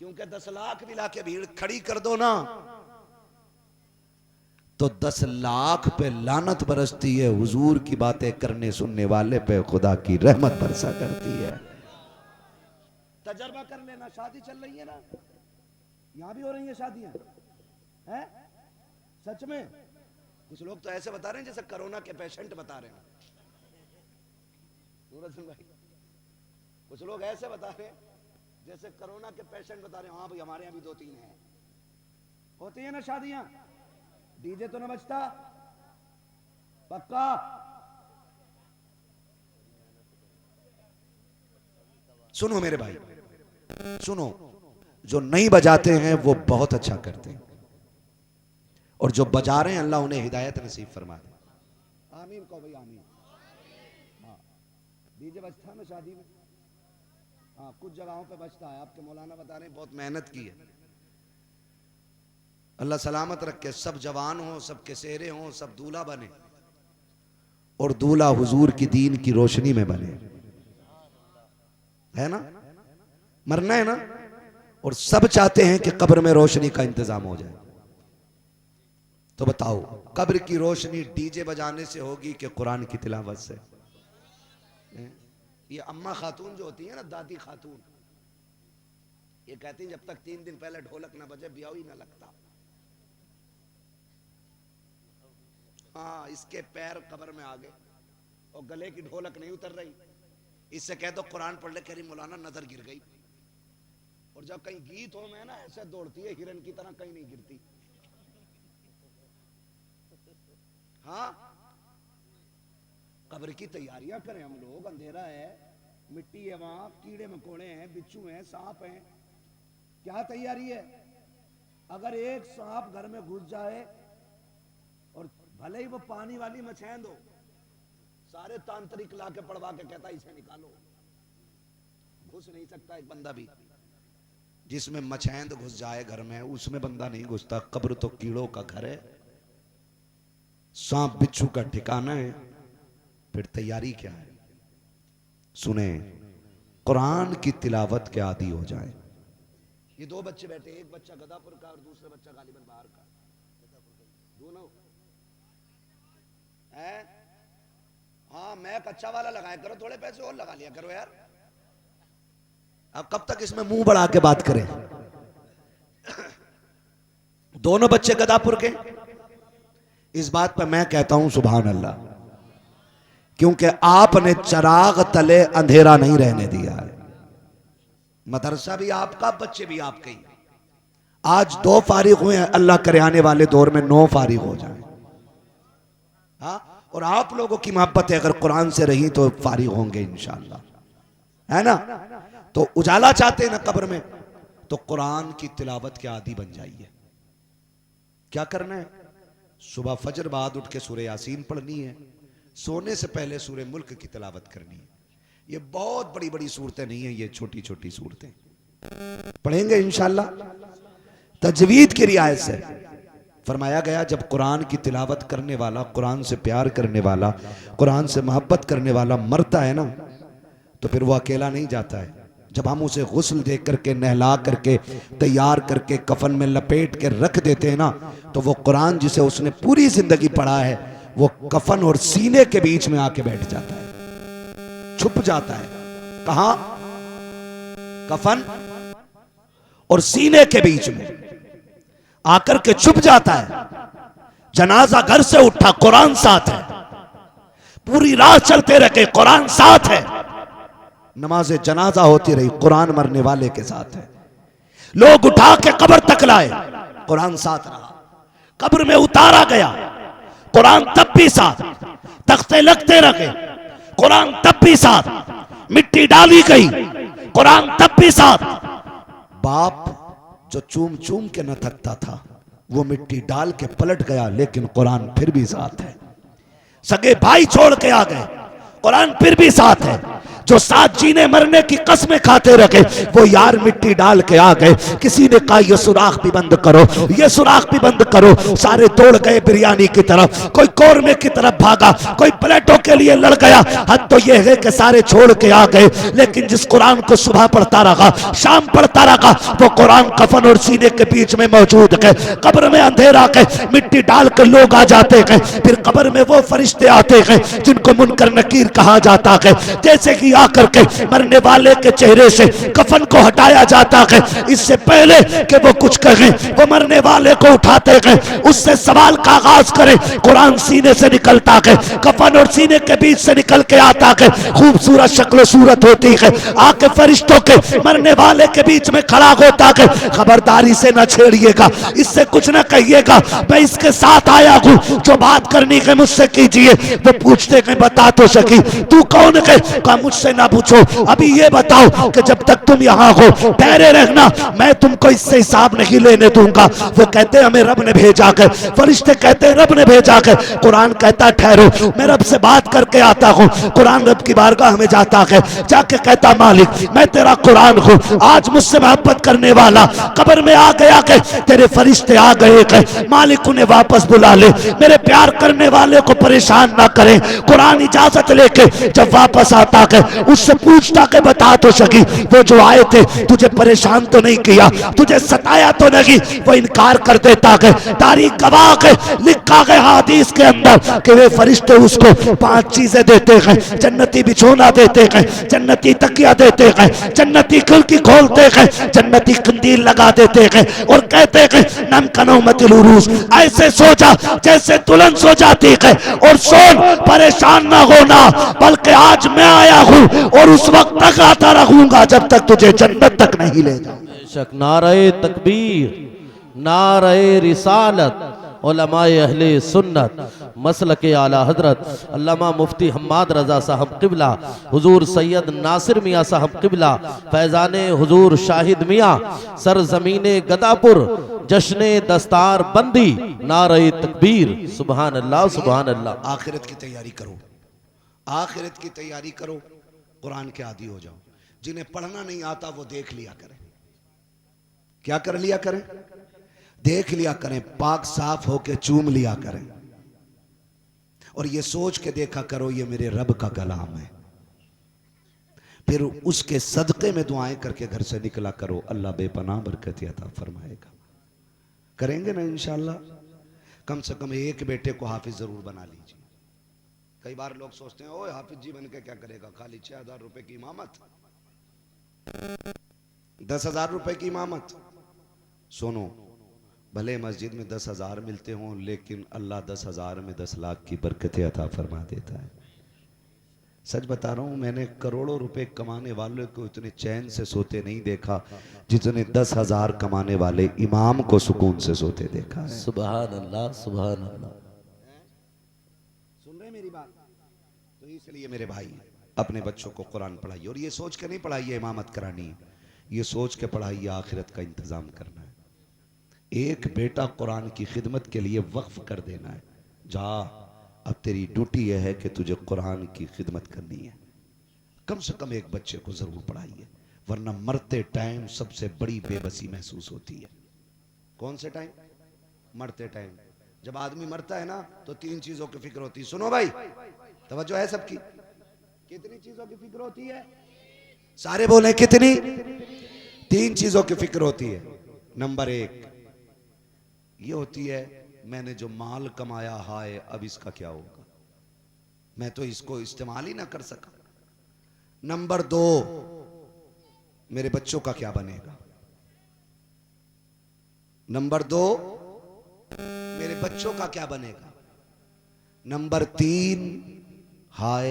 S1: क्योंकि 10 लाख भी लाके भीड़ खड़ी कर दो ना तो 10 लाख पे लानत बरसती है, हुजूर की बातें करने सुनने वाले पे खुदा की रहमत बरसा करती है। तजर्बा कर लेना। शादी चल रही है ना, यहां भी हो रही है शादियां, हैं? सच में कुछ लोग तो ऐसे बता रहे हैं जैसे कोरोना के पेशेंट बता रहे हैं। सूरज भाई, कुछ लोग ऐसे बता रहे हैं जैसे कोरोना के पेशेंट बता रहे हैं। हाँ भाई, हमारे यहाँ भी 2-3 हैं। होती है ना शादियां, डीजे तो ना बजता, पक्का? सुनो मेरे भाई, सुनो, जो नहीं बजाते हैं वो बहुत अच्छा करते हैं, और जो बजा रहे हैं अल्लाह उन्हें हिदायत नसीब फरमा दे। आमीन कहो भाई, आमीन। हाँ, डीजे बजता ना शादी में? हाँ, कुछ जगहों पे बजता है। आपके मौलाना बता रहे हैं बहुत मेहनत की है। अल्लाह सलामत रखे, सब जवान हो, सबके सेहरे हो, सब दूल्हा बने, और दूल्हा हुजूर की दीन की रोशनी में बने। है ना? मरना है ना, और सब चाहते हैं कि कब्र में रोशनी का इंतजाम हो जाए। तो बताओ, कब्र की रोशनी डीजे बजाने से होगी कि कुरान की तिलावत से? ये अम्मा खातून जो होती है ना, दादी खातून, ये कहती है जब तक 3 दिन पहले ढोलक ना बजे ब्याह ही ना लगता। हाँ, इसके पैर कब्र में आ गए और गले की ढोलक नहीं उतर रही। इससे कह दो कुरान पढ़ ले, कह रही मौलाना नजर गिर गई। और जब कहीं गीत हो में ना ऐसे दौड़ती है हिरन की तरह, कहीं नहीं गिरती। हाँ, कब्र की तैयारियां करें हम लोग। अंधेरा है, मिट्टी है, वहां कीड़े मकोड़े हैं, बिच्छू हैं, सांप हैं। क्या तैयारी है? अगर एक सांप घर में घुस जाए और भले ही वो पानी वाली मछैंद हो, सारे तांत्रिक लाके पड़वा के कहता इसे निकालो। घुस नहीं सकता एक बंदा भी। जिसमें मछैंद घुस जाए घर में, उसमें बंदा नहीं घुसता। कब्र तो कीड़ों का घर है, सांप बिच्छू का ठिकाना है। फिर तैयारी क्या है? सुने, कुरान की तिलावत के आदी हो जाए। ये दो बच्चे बैठे, एक बच्चा गदापुर का और दूसरा बच्चा गालिबन बाहर का, दोनों है। हाँ, मैं कच्चा वाला लगाया करो, थोड़े पैसे और लगा लिया करो यार। अब कब तक इसमें मुंह बढ़ा के बात करें? दोनों बच्चे गदापुर के। इस बात पर मैं कहता हूं सुभान अल्लाह, क्योंकि आपने चराग तले अंधेरा नहीं रहने दिया है। मदरसा भी आपका, बच्चे भी आपके ही। आज 2 फारिग हुए हैं, अल्लाह करे आने वाले दौर में 9 फारिग हो जाए। हाँ, और आप लोगों की मोहब्बत है, अगर कुरान से रही तो फारिग होंगे इंशाअल्लाह, है ना। तो उजाला चाहते हैं ना कब्र में, तो कुरान की तिलावत के आदी बन जाइए। क्या करना है? सुबह फजर बाद उठ के सूरह यासीन पढ़नी है, सोने से पहले सूरह मुल्क की तिलावत करनी है। ये बहुत बड़ी बड़ी सूरतें नहीं है, ये छोटी छोटी सूरतें पढ़ेंगे इंशाअल्लाह। तजवीद की रियायत से फरमाया गया, जब कुरान की तिलावत करने वाला, कुरान से प्यार करने वाला, कुरान से मोहब्बत करने वाला मरता है ना, तो फिर वो अकेला नहीं जाता है। जब हम उसे गुस्ल दे करके, नहला करके, तैयार करके, कफन में लपेट के रख देते हैं ना, तो वो कुरान जिसे उसने पूरी जिंदगी पढ़ा है, वो कफन और सीने के बीच में आके बैठ जाता है, छुप जाता है। कहां? कफन और सीने के बीच में आकर के छुप जाता है। जनाजा घर से उठा, कुरान साथ है। पूरी रात चलते रहे, कुरान साथ है। नमाज जनाजा होती रही, कुरान मरने वाले के साथ है। लोग उठा के कब्र तक लाए, कुरान साथ रहा। कब्र में उतारा गया, कुरान तब भी साथ। तख्ते लगते रखे, कुरान तब भी साथ। मिट्टी डाली गई, कुरान तब भी साथ। बाप जो चूम चूम के न थकता था, वो मिट्टी डाल के पलट गया, लेकिन कुरान फिर भी साथ है। सगे भाई छोड़ के आ गए, कुरान फिर भी साथ है। जो साथ जीने मरने की कस्में खाते रखे, वो यार मिट्टी डाल के आ गए। किसी ने कहा ये सुराख भी बंद करो, ये सुराख भी बंद करो। सारे दौड़ गए बिरयानी की तरफ, कोई कौरमे की तरफ भागा, कोई प्लेटों के लिए लड़ गया। हद तो ये है कि सारे छोड़ के आ गए, लेकिन जिस कुरान को सुबह पढ़ता रहा, शाम पढ़ता रहा, वो कुरान कफन और सीने के बीच में मौजूद है। कब्र में अंधेरा के मिट्टी डाल कर लोग आ जाते हैं, फिर कब्र में वो फरिश्ते आते हैं जिनको मुनकर नकीर कहा जाता है। जैसे कि आकर के मरने वाले के चेहरे से कफन को हटाया जाता है, इससे पहले कि वो कुछ कहें, वो मरने वाले को उठाते हैं, उससे सवाल का आगाज करें। कुरान सीने से निकलता है, कफन और सीने के बीच से निकल के आता है। खूबसूरत शक्ल सूरत होती है, आके फरिश्तों के मरने वाले के बीच में खड़ा होता है। खबरदारी से न छेड़िएगा, इससे कुछ न कहिएगा, मैं इसके साथ आया हूं, जो बात करनी है मुझसे कीजिए। वो पूछते हैं बता तो सकी तू कौन है? कहा मुझसे ना पूछो, अभी ये बताओ कि जब तक तुम यहाँ हो ठहरे रहना, मैं तुमको इससे हिसाब नहीं लेने दूंगा। वो कहते हैं हमें रब ने भेजा कर, फरिश्ते कहते हैं रब ने भेजा कर। कुरान कहता ठहरो, मैं रब से बात करके आता हूँ। कुरान रब की बारगाह में जाता है, जाके कहता मालिक मैं तेरा कुरान हूँ, आज मुझसे मोहब्बत करने वाला कब्र में आ गया के तेरे फरिश्ते आ गए के, मालिक उन्हें वापस बुला ले, मेरे प्यार करने वाले को परेशान ना करें। कुरान इजाजत लेके जब वापस आता है, उससे पूछता के बता तो सकी वो जो आए थे तुझे परेशान तो नहीं किया, तुझे सताया तो नहीं? वो इनकार कर देता है। तारीख गवाह है, लिखा है हदीस के अंदर कि वे फरिश्ते उसको 5 चीजें देते हैं। जन्नती बिछोना देते हैं, जन्नती तकिया देते हैं, जन्नती खिड़की खोलते हैं, जन्नती कंदील लगा देते हैं और कहते हैं नम कनौमतिल उरूस, ऐसे सो जा जैसे दुल्हन सो जाती है, और सोन परेशान ना होना, बल्कि आज मैं आया हूं और उस वक्त तक आता रहूंगा जब तक तुझे जन्नत तक नहीं ले जाऊं।
S3: बेशक नारे तकबीर, नारे रिसालत, उलमाए अहले सुन्नत मसलके आला हजरत अल्लामा मुफ्ती हम्माद रजा साहब किबला, हुजूर सैयद नासिर मियाँ साहब किबला, फैजाने हुजूर शाहिद मियाँ, सरजमीने गदापुर, जश्ने दस्तार बंदी, नारे तकबीर, सुबहान अल्लाह सुबहान अल्लाह।
S1: आखिरत की तैयारी करो, आखिरत की तैयारी करो, कुरान के आदी हो जाओ। जिन्हें पढ़ना नहीं आता वो देख लिया करें। क्या कर लिया करें? देख लिया करें, पाक साफ होके चूम लिया करें, और ये सोच के देखा करो ये मेरे रब का कलाम है। फिर उसके सदक़े में दुआएं करके घर से निकला करो, अल्लाह बेपनाह बरकत अता फरमाएगा। करेंगे ना इंशाअल्लाह? कम से कम एक बेटे को हाफिज जरूर बना लीजिए। कई बार लोग सोचते हैं ओए हाफिज जी बन के क्या करेगा, खाली 6000 रुपए की इमामत, 10,000 रुपए की इमामत। सुनो, भले मस्जिद में 10,000 मिलते हों, लेकिन अल्लाह 10,000 में 10 लाख की बरकतें अता फरमा देता है। सच बता रहा हूं, मैंने करोड़ों रुपए कमाने वालों को इतने चैन से सोते नहीं देखा जितने 10,000 कमाने वाले इमाम को सुकून से सोते देखा है।
S2: सुभान अल्लाह सुभान अल्लाह।
S1: सुन रहे मेरी बात? तो इसलिए मेरे भाई अपने बच्चों को कुरान पढ़ाइए, और ये सोच के नहीं पढ़ाइए इमामत करानी है, ये सोच के पढ़ाइए आखिरत का इंतजाम करना है। एक बेटा कुरान की खिदमत के लिए वक्फ कर देना है। जा, अब तेरी ड्यूटी यह है कि तुझे कुरान की खिदमत करनी है। कम से कम एक बच्चे को जरूर पढ़ाइए, वरना मरते टाइम सबसे बड़ी बेबसी महसूस होती है। कौन से टाइम? मरते टाइम। जब आदमी मरता है ना तो 3 चीजों की फिक्र होती है। सुनो भाई, तवज्जो है सबकी। कितनी चीजों की फिक्र होती है? सारे बोले कितनी? 3 चीजों की फिक्र होती है। नंबर 1 ये होती है, मैंने जो माल कमाया, हाय अब इसका क्या होगा, मैं तो इसको इस्तेमाल ही ना कर सका। नंबर 2 मेरे बच्चों का क्या बनेगा। नंबर 2 मेरे बच्चों का क्या बनेगा। नंबर 3 हाय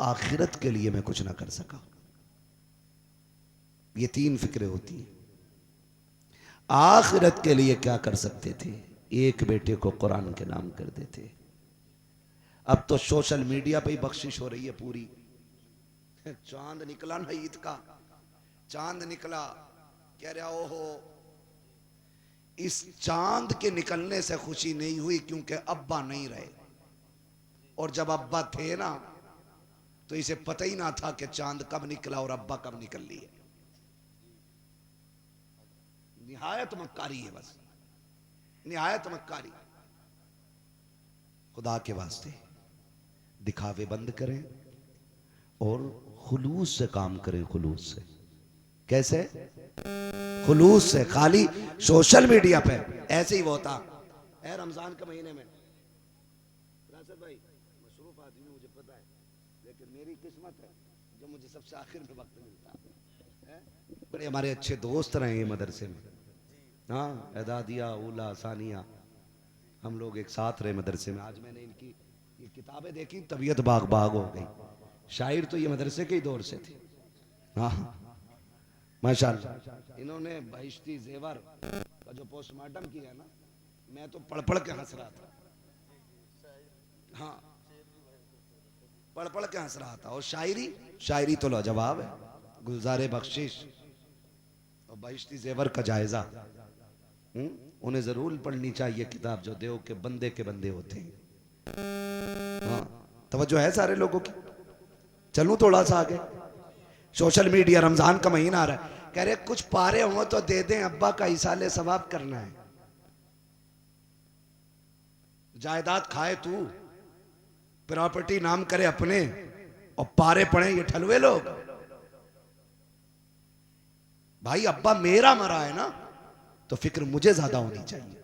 S1: आखिरत के लिए मैं कुछ ना कर सका। ये 3 फिक्रें होती हैं। आखिरत के लिए क्या कर सकते थे? एक बेटे को कुरान के नाम कर देते। अब तो सोशल मीडिया पे ही बख्शिश हो रही है पूरी। चांद निकला ना ईद का, चांद निकला, कह रहा ओहो, इस चांद के निकलने से खुशी नहीं हुई क्योंकि अब्बा नहीं रहे, और जब अब्बा थे ना तो इसे पता ही ना था कि चांद कब निकला और अब्बा कब निकल लिए। निहायत मक्कारी है, बस निहायत मक्कारी। खुदा के वास्ते दिखावे बंद करें और खुलूस से काम करें। खुलूस से कैसे? खुलूस से। खाली सोशल मीडिया पे ऐसे ही वो होता है। रमजान के महीने में भाई मसरूफ आदमी मुझे पता है, लेकिन मेरी किस्मत है जो मुझे सबसे आखिर में वक्त मिलता है। बड़े हमारे अच्छे दोस्त रहे ये मदरसे में, हाँ, एदादिया उला सानिया, हम लोग एक साथ रहे मदरसे में। आज मैंने इनकी ये किताबें देखी, तबीयत बाग बाग हो गई। शायर तो ये मदरसे के ही दौर से थे। हाँ माशाअल्लाह। इन्होंने बहिश्ती जेवर का जो पोस्टमार्टम किया ना, मैं तो पढ़ पढ़ के हंस रहा था। हाँ, पढ़ पढ़ के हंस रहा था। और शायरी तो लाजवाब है। गुलजारे बख्शिश और बहिश्ती जेवर का जायजा, उन्हें जरूर पढ़नी चाहिए किताब, जो देव के बंदे होते हैं। हाँ, तवज्जो है सारे लोगों की। चलूं थोड़ा सा आगे। सोशल मीडिया, रमजान का महीना आ रहा है, कह रहे कुछ पारे हो तो दे दें, अब्बा का इसाले सवाब करना है। जायदाद खाए तू, प्रॉपर्टी नाम करे अपने, और पारे पड़े ये ठलुए लोग। भाई अब्बा मेरा मरा है ना, तो फिक्र मुझे ज्यादा होनी चाहिए।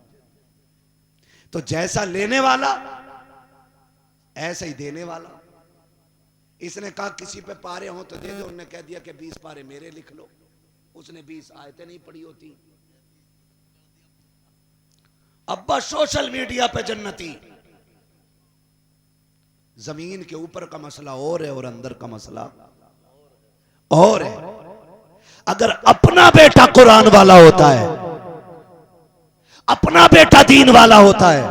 S1: तो जैसा लेने वाला ऐसा ही देने वाला। इसने कहा किसी पे पारे हो तो दे दो, उन्होंने कह दिया कि 20 पारे मेरे लिख लो। उसने 20 आयतें नहीं पढ़ी होती। अब्बा सोशल मीडिया पे जन्नती। जमीन के ऊपर का मसला और है और अंदर का मसला और है। अगर अपना बेटा कुरान वाला होता है, अपना बेटा दीन वाला होता है,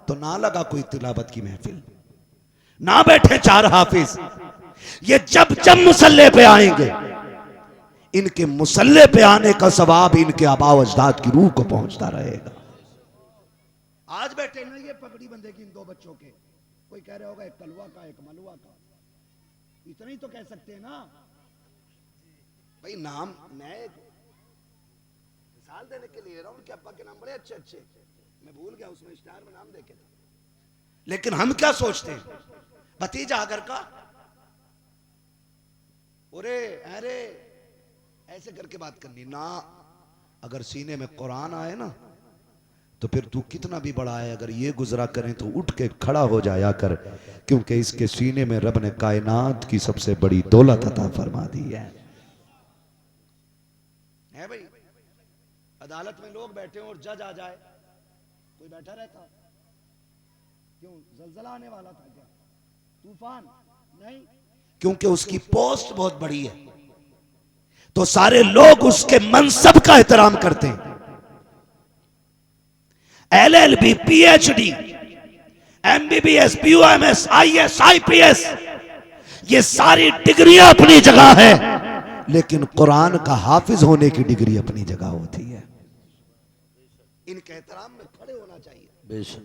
S1: तो ना लगा कोई तिलावत की महफिल, ना बैठे 4 हाफिज। ये जब जब मुसल्ले पे आएंगे, इनके मुसल्ले पे आने का सवाब इनके आबा अजदाद की रूह को पहुंचता रहेगा। आज बैठे ना ये पगड़ी बंधे की इन 2 बच्चों के, कोई कह रहा होगा एक कलवा का एक मलुआ का, इतना ही तो कह सकते हैं ना भाई। नाम मैं मिसाल देने के लिए रहा हूं, उनके अब्बा के नाम बड़े अच्छे अच्छे, मैं भूल गया उसमें स्टार में नाम देखे थे। लेकिन हम क्या सोचते हैं, भतीजा अगर का अरे अरे ऐसे करके बात करनी ना। अगर सीने में कुरान आए ना, तो फिर तू कितना भी बड़ा है, अगर ये गुजरा करें तो उठ के खड़ा हो जाया कर, क्योंकि इसके सीने में रब ने कायनात की सबसे बड़ी दौलत अता फरमा दी है भाई। अदालत में लोग बैठे हो और जज आ जाए, कोई बैठा रहता? क्यों, जलजला आने वाला था क्या, तूफान? नहीं, क्योंकि उसकी पोस्ट बहुत बड़ी है, तो सारे लोग उसके मनसब का एहतराम करते हैं। LLB, PhD, MBBS, POMS, IS, IPS, ये सारी डिग्रियां अपनी जगह है, लेकिन कुरान का हाफिज होने की डिग्री अपनी जगह होती है। इनके एहतराम में खड़े होना चाहिए,
S2: बेशक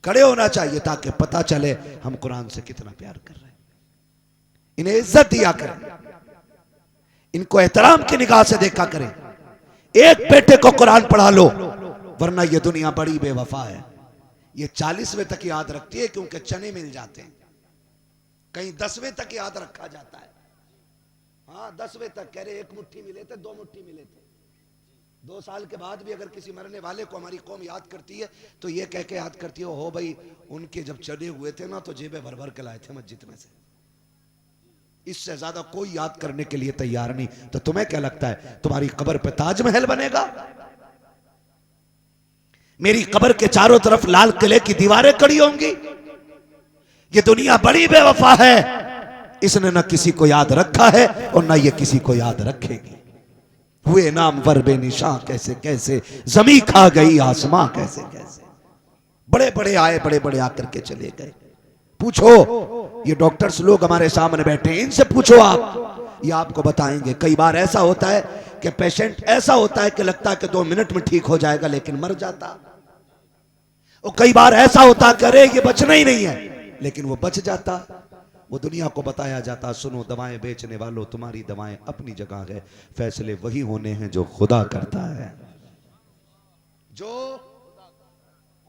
S1: खड़े होना चाहिए, ताकि पता चले हम कुरान से कितना प्यार कर रहे हैं। इन्हें इज्जत दिया करें, इनको एहतराम की निगाह से देखा करें। एक बेटे को कुरान पढ़ा लो, वरना ये दुनिया बड़ी बेवफा है। ये 40वें तक याद रखती है, क्योंकि चने मिल जाते हैं, कहीं 10वें तक याद रखा जाता है। हाँ, 10वें तक कह रहे 1 मुट्ठी मिले थे, 2 मुट्ठी मिले थे। 2 साल के बाद भी अगर किसी मरने वाले को हमारी कौम याद करती है, तो ये कह के याद करती है, हो भाई उनके जब चने हुए थे ना, तो जेबें भर भर के लाए थे मस्जिद में से। इससे ज्यादा कोई याद करने के लिए तैयार नहीं। तो तुम्हें क्या लगता है तुम्हारी कब्र पे ताजमहल बनेगा? मेरी कब्र के चारों तरफ लाल किले की दीवारें खड़ी होंगी? ये दुनिया बड़ी बेवफा है, इसने न किसी को याद रखा है और न ये किसी को याद रखेगी। हुए नाम वर बेनिशां कैसे कैसे, जमी खा गई आसमां कैसे कैसे। बड़े बड़े आए, बड़े बड़े आकर के चले गए। पूछो, ये डॉक्टर्स लोग हमारे सामने बैठे हैं, इनसे पूछो आप, ये आपको बताएंगे। कई बार ऐसा होता है कि पेशेंट ऐसा होता है कि लगता है कि 2 मिनट में ठीक हो जाएगा, लेकिन मर जाता। और कई बार ऐसा होता कि अरे ये बचना ही नहीं है, लेकिन वो बच जाता। वो दुनिया को बताया जाता, सुनो दवाएं बेचने वालों, तुम्हारी दवाएं अपनी जगह है, फैसले वही होने हैं जो खुदा करता है, जो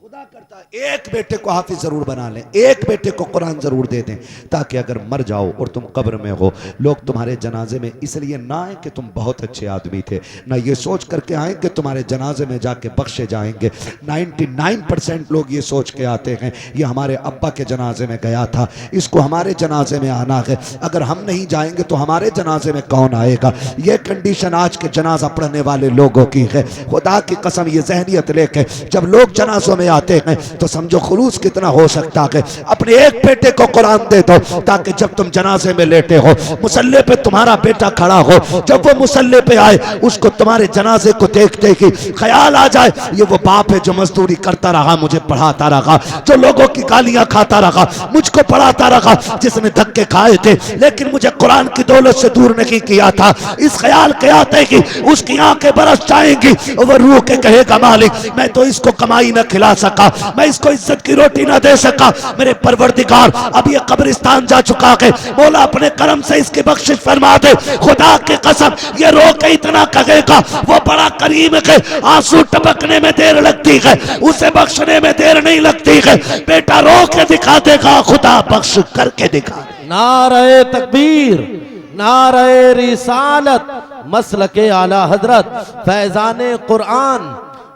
S1: खुदा करता है। एक बेटे को हाफिज जरूर बना लें, एक बेटे को कुरान जरूर दे दें, ताकि अगर मर जाओ और तुम कब्र में हो, लोग तुम्हारे जनाजे में इसलिए ना आए कि तुम बहुत अच्छे आदमी थे, ना ये सोच करके आए कि तुम्हारे जनाजे में जाके बख्शे जाएंगे। 99% लोग ये सोच के आते हैं, ये हमारे अब्बा के जनाजे में गया था, इसको हमारे जनाजे में आना है, अगर हम नहीं जाएंगे तो हमारे जनाजे में कौन आएगा। ये कंडीशन आज के जनाजा पढ़ने वाले लोगों की है। खुदा की कसम, ये जहनियत लेके जब लोग जनाजों में आते हैं तो समझो खुलूस कितना हो सकता है। अपने एक बेटे को कुरान दे दो, ताकि जब तुम जनाजे में लेटे हो, मुसल्ले पे तुम्हारा बेटा खड़ा हो, जब वो मुसल्ले पे आए, उसको तुम्हारे जनाजे को देखते ही ख्याल आ जाए, ये वो बाप है जो मजदूरी करता रहा, मुझे पढ़ाता रहा, जो लोगों की गालियां खाता रहा, मुझको पढ़ाता रहा, जिसने धक्के खाए थे लेकिन मुझे कुरान की दौलत से दूर नहीं किया था। इस ख्याल के आते कि उसकी आंखें बरस जाएंगी और वो रूह के कहेगा, मालिक मैं तो इसको कमाई न खिला सका, मैं इसको इज्जत की रोटी ना दे सका, मेरे परवरदिगार अब ये कब्रिस्तान जा चुका है, मौला अपने करम से इसकी बख्शिश फरमा दे। खुदा की कसम, ये रो के इतना कहेगा, वो बड़ा करीम है, आंसू टपकने में देर लगती है, उसे बख्शने में देर नहीं लगती है। बेटा रो के दिखा देगा, खुदा बख्श करके दिखा।
S3: नारे तकबीर, नारे रिसालत, मसलके आला हजरत, फैजाने कुरान,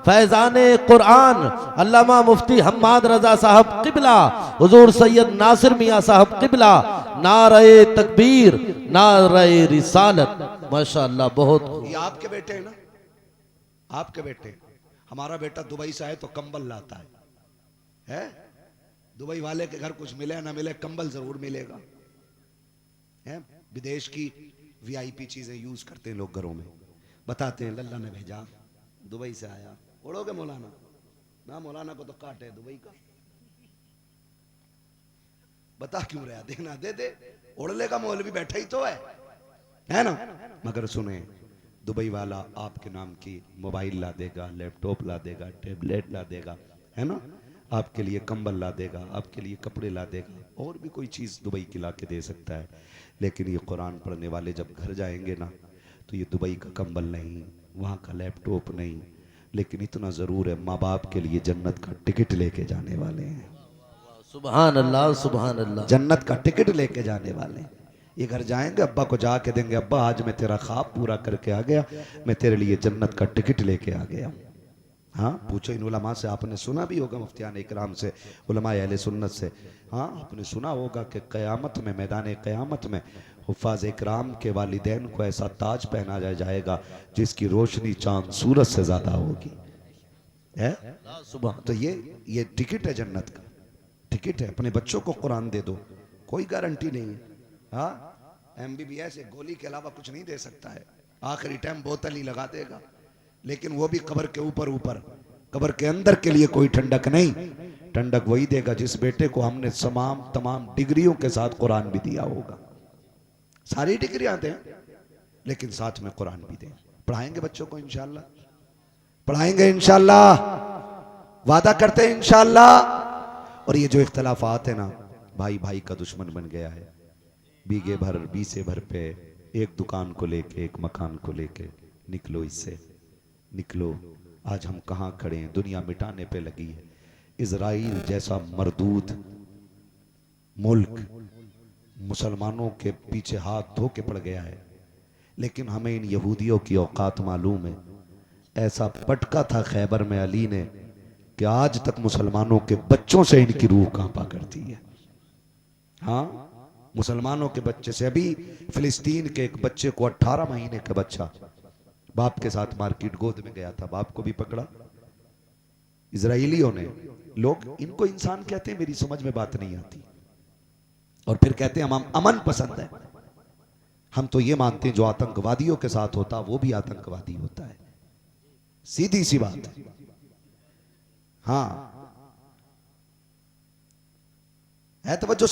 S3: फैजाने कुरान अल्लामा मुफ्ती हम्माद रजा साहब किबला, हुजूर सैयद नासिर मियाँ साहब किबला, नारे तकबीर, नारे रिसालत। माशाअल्लाह, बहुत।
S1: ये आपके बेटे हैं ना, आपके बेटे। हमारा बेटा दुबई से आए तो कंबल लाता है? दुबई वाले के घर कुछ मिले ना मिले, कंबल जरूर मिलेगा। है विदेश की वीआईपी चीजें यूज करते हैं लोग घरों में, बताते हैं लल्ला ने भेजा, दुबई से आया। उड़ोगे मौलाना? ना, मौलाना को तो काटे दुबई का। बता क्यों रहा, देखना दे दे, उड़ लेगा, मौलवी बैठा ही तो है ना। मगर सुने, दुबई वाला आपके नाम की मोबाइल ला देगा, लैपटॉप ला देगा, टेबलेट ला देगा, है ना, आपके लिए कंबल ला देगा, आपके लिए कपड़े ला देगा, और भी कोई चीज़ दुबई की ला के दे सकता है। लेकिन ये कुरान पढ़ने वाले जब घर जाएंगे ना, तो ये दुबई का कंबल नहीं, वहाँ का लैपटॉप नहीं, लेकिन इतना ज़रूर है, माँ बाप के लिए जन्नत का टिकट लेके जाने वाले हैं।
S3: सुभान अल्लाह, सुभान अल्लाह।
S1: जन्नत का टिकट लेके जाने वाले हैं। ये घर जाएंगे, अब्बा को जाके देंगे, अब्बा आज मैं तेरा ख्वाब पूरा करके आ गया, मैं तेरे लिए जन्नत का टिकट लेके आ गया। हाँ, पूछो इन उलमा से, आपने सुना भी होगा, मुफ्तियान इकराम से, उलमा अहले सुन्नत से। हाँ, आपने सुना होगा कि क़यामत में, मैदान क़यामत में हुफ़ाज़ इकराम के वालिदैन को ऐसा ताज पहनाया जाएगा जिसकी रोशनी चांद सूरज से ज़्यादा होगी। है? तो ये टिकट है, जन्नत का टिकट है। अपने बच्चों को कुरान दे दो, कोई गारंटी नहीं है। हाँ, MBBS एक गोली के अलावा कुछ नहीं दे सकता है, आखिरी टाइम बोतल ही लगा देगा, लेकिन वो भी कब्र के ऊपर ऊपर, कब्र के अंदर के लिए कोई ठंडक नहीं। ठंडक वही देगा जिस बेटे को हमने तमाम डिग्रियों के साथ कुरान भी दिया होगा। सारी डिग्रियां दें, लेकिन साथ में कुरान भी दें। पढ़ाएंगे बच्चों को इंशाल्लाह, पढ़ाएंगे इंशाल्लाह, वादा करते हैं इंशाल्लाह। और ये जो इख्तलाफात है ना, भाई भाई का दुश्मन बन गया है। बीघे भर, बीसे भर पे एक दुकान को लेके, एक मकान को लेके, निकलो इससे, निकलो। आज हम कहाँ खड़े हैं, दुनिया मिटाने पे लगी है। इजराइल जैसा मरदूद मुल्क मुसलमानों के पीछे हाथ धो के पड़ गया है, लेकिन हमें इन यहूदियों की औकात मालूम है। ऐसा पटका था खैबर में अली ने कि आज तक मुसलमानों के बच्चों से इनकी रूह कांपा करती है। हाँ, मुसलमानों के बच्चे से। अभी फिलिस्तीन के एक बच्चे को, 18 महीने का बच्चा, बाप के साथ मार्केट गोद में गया था, बाप को भी पकड़ा इजराइलियों ने। लोग इनको इंसान कहते हैं, मेरी समझ में बात नहीं आती, और फिर कहते हैं हम अमन पसंद है। हम तो ये मानते हैं जो आतंकवादियों के साथ होता वो भी आतंकवादी होता है, सीधी सी बात है। हाँ, है तवज्जो।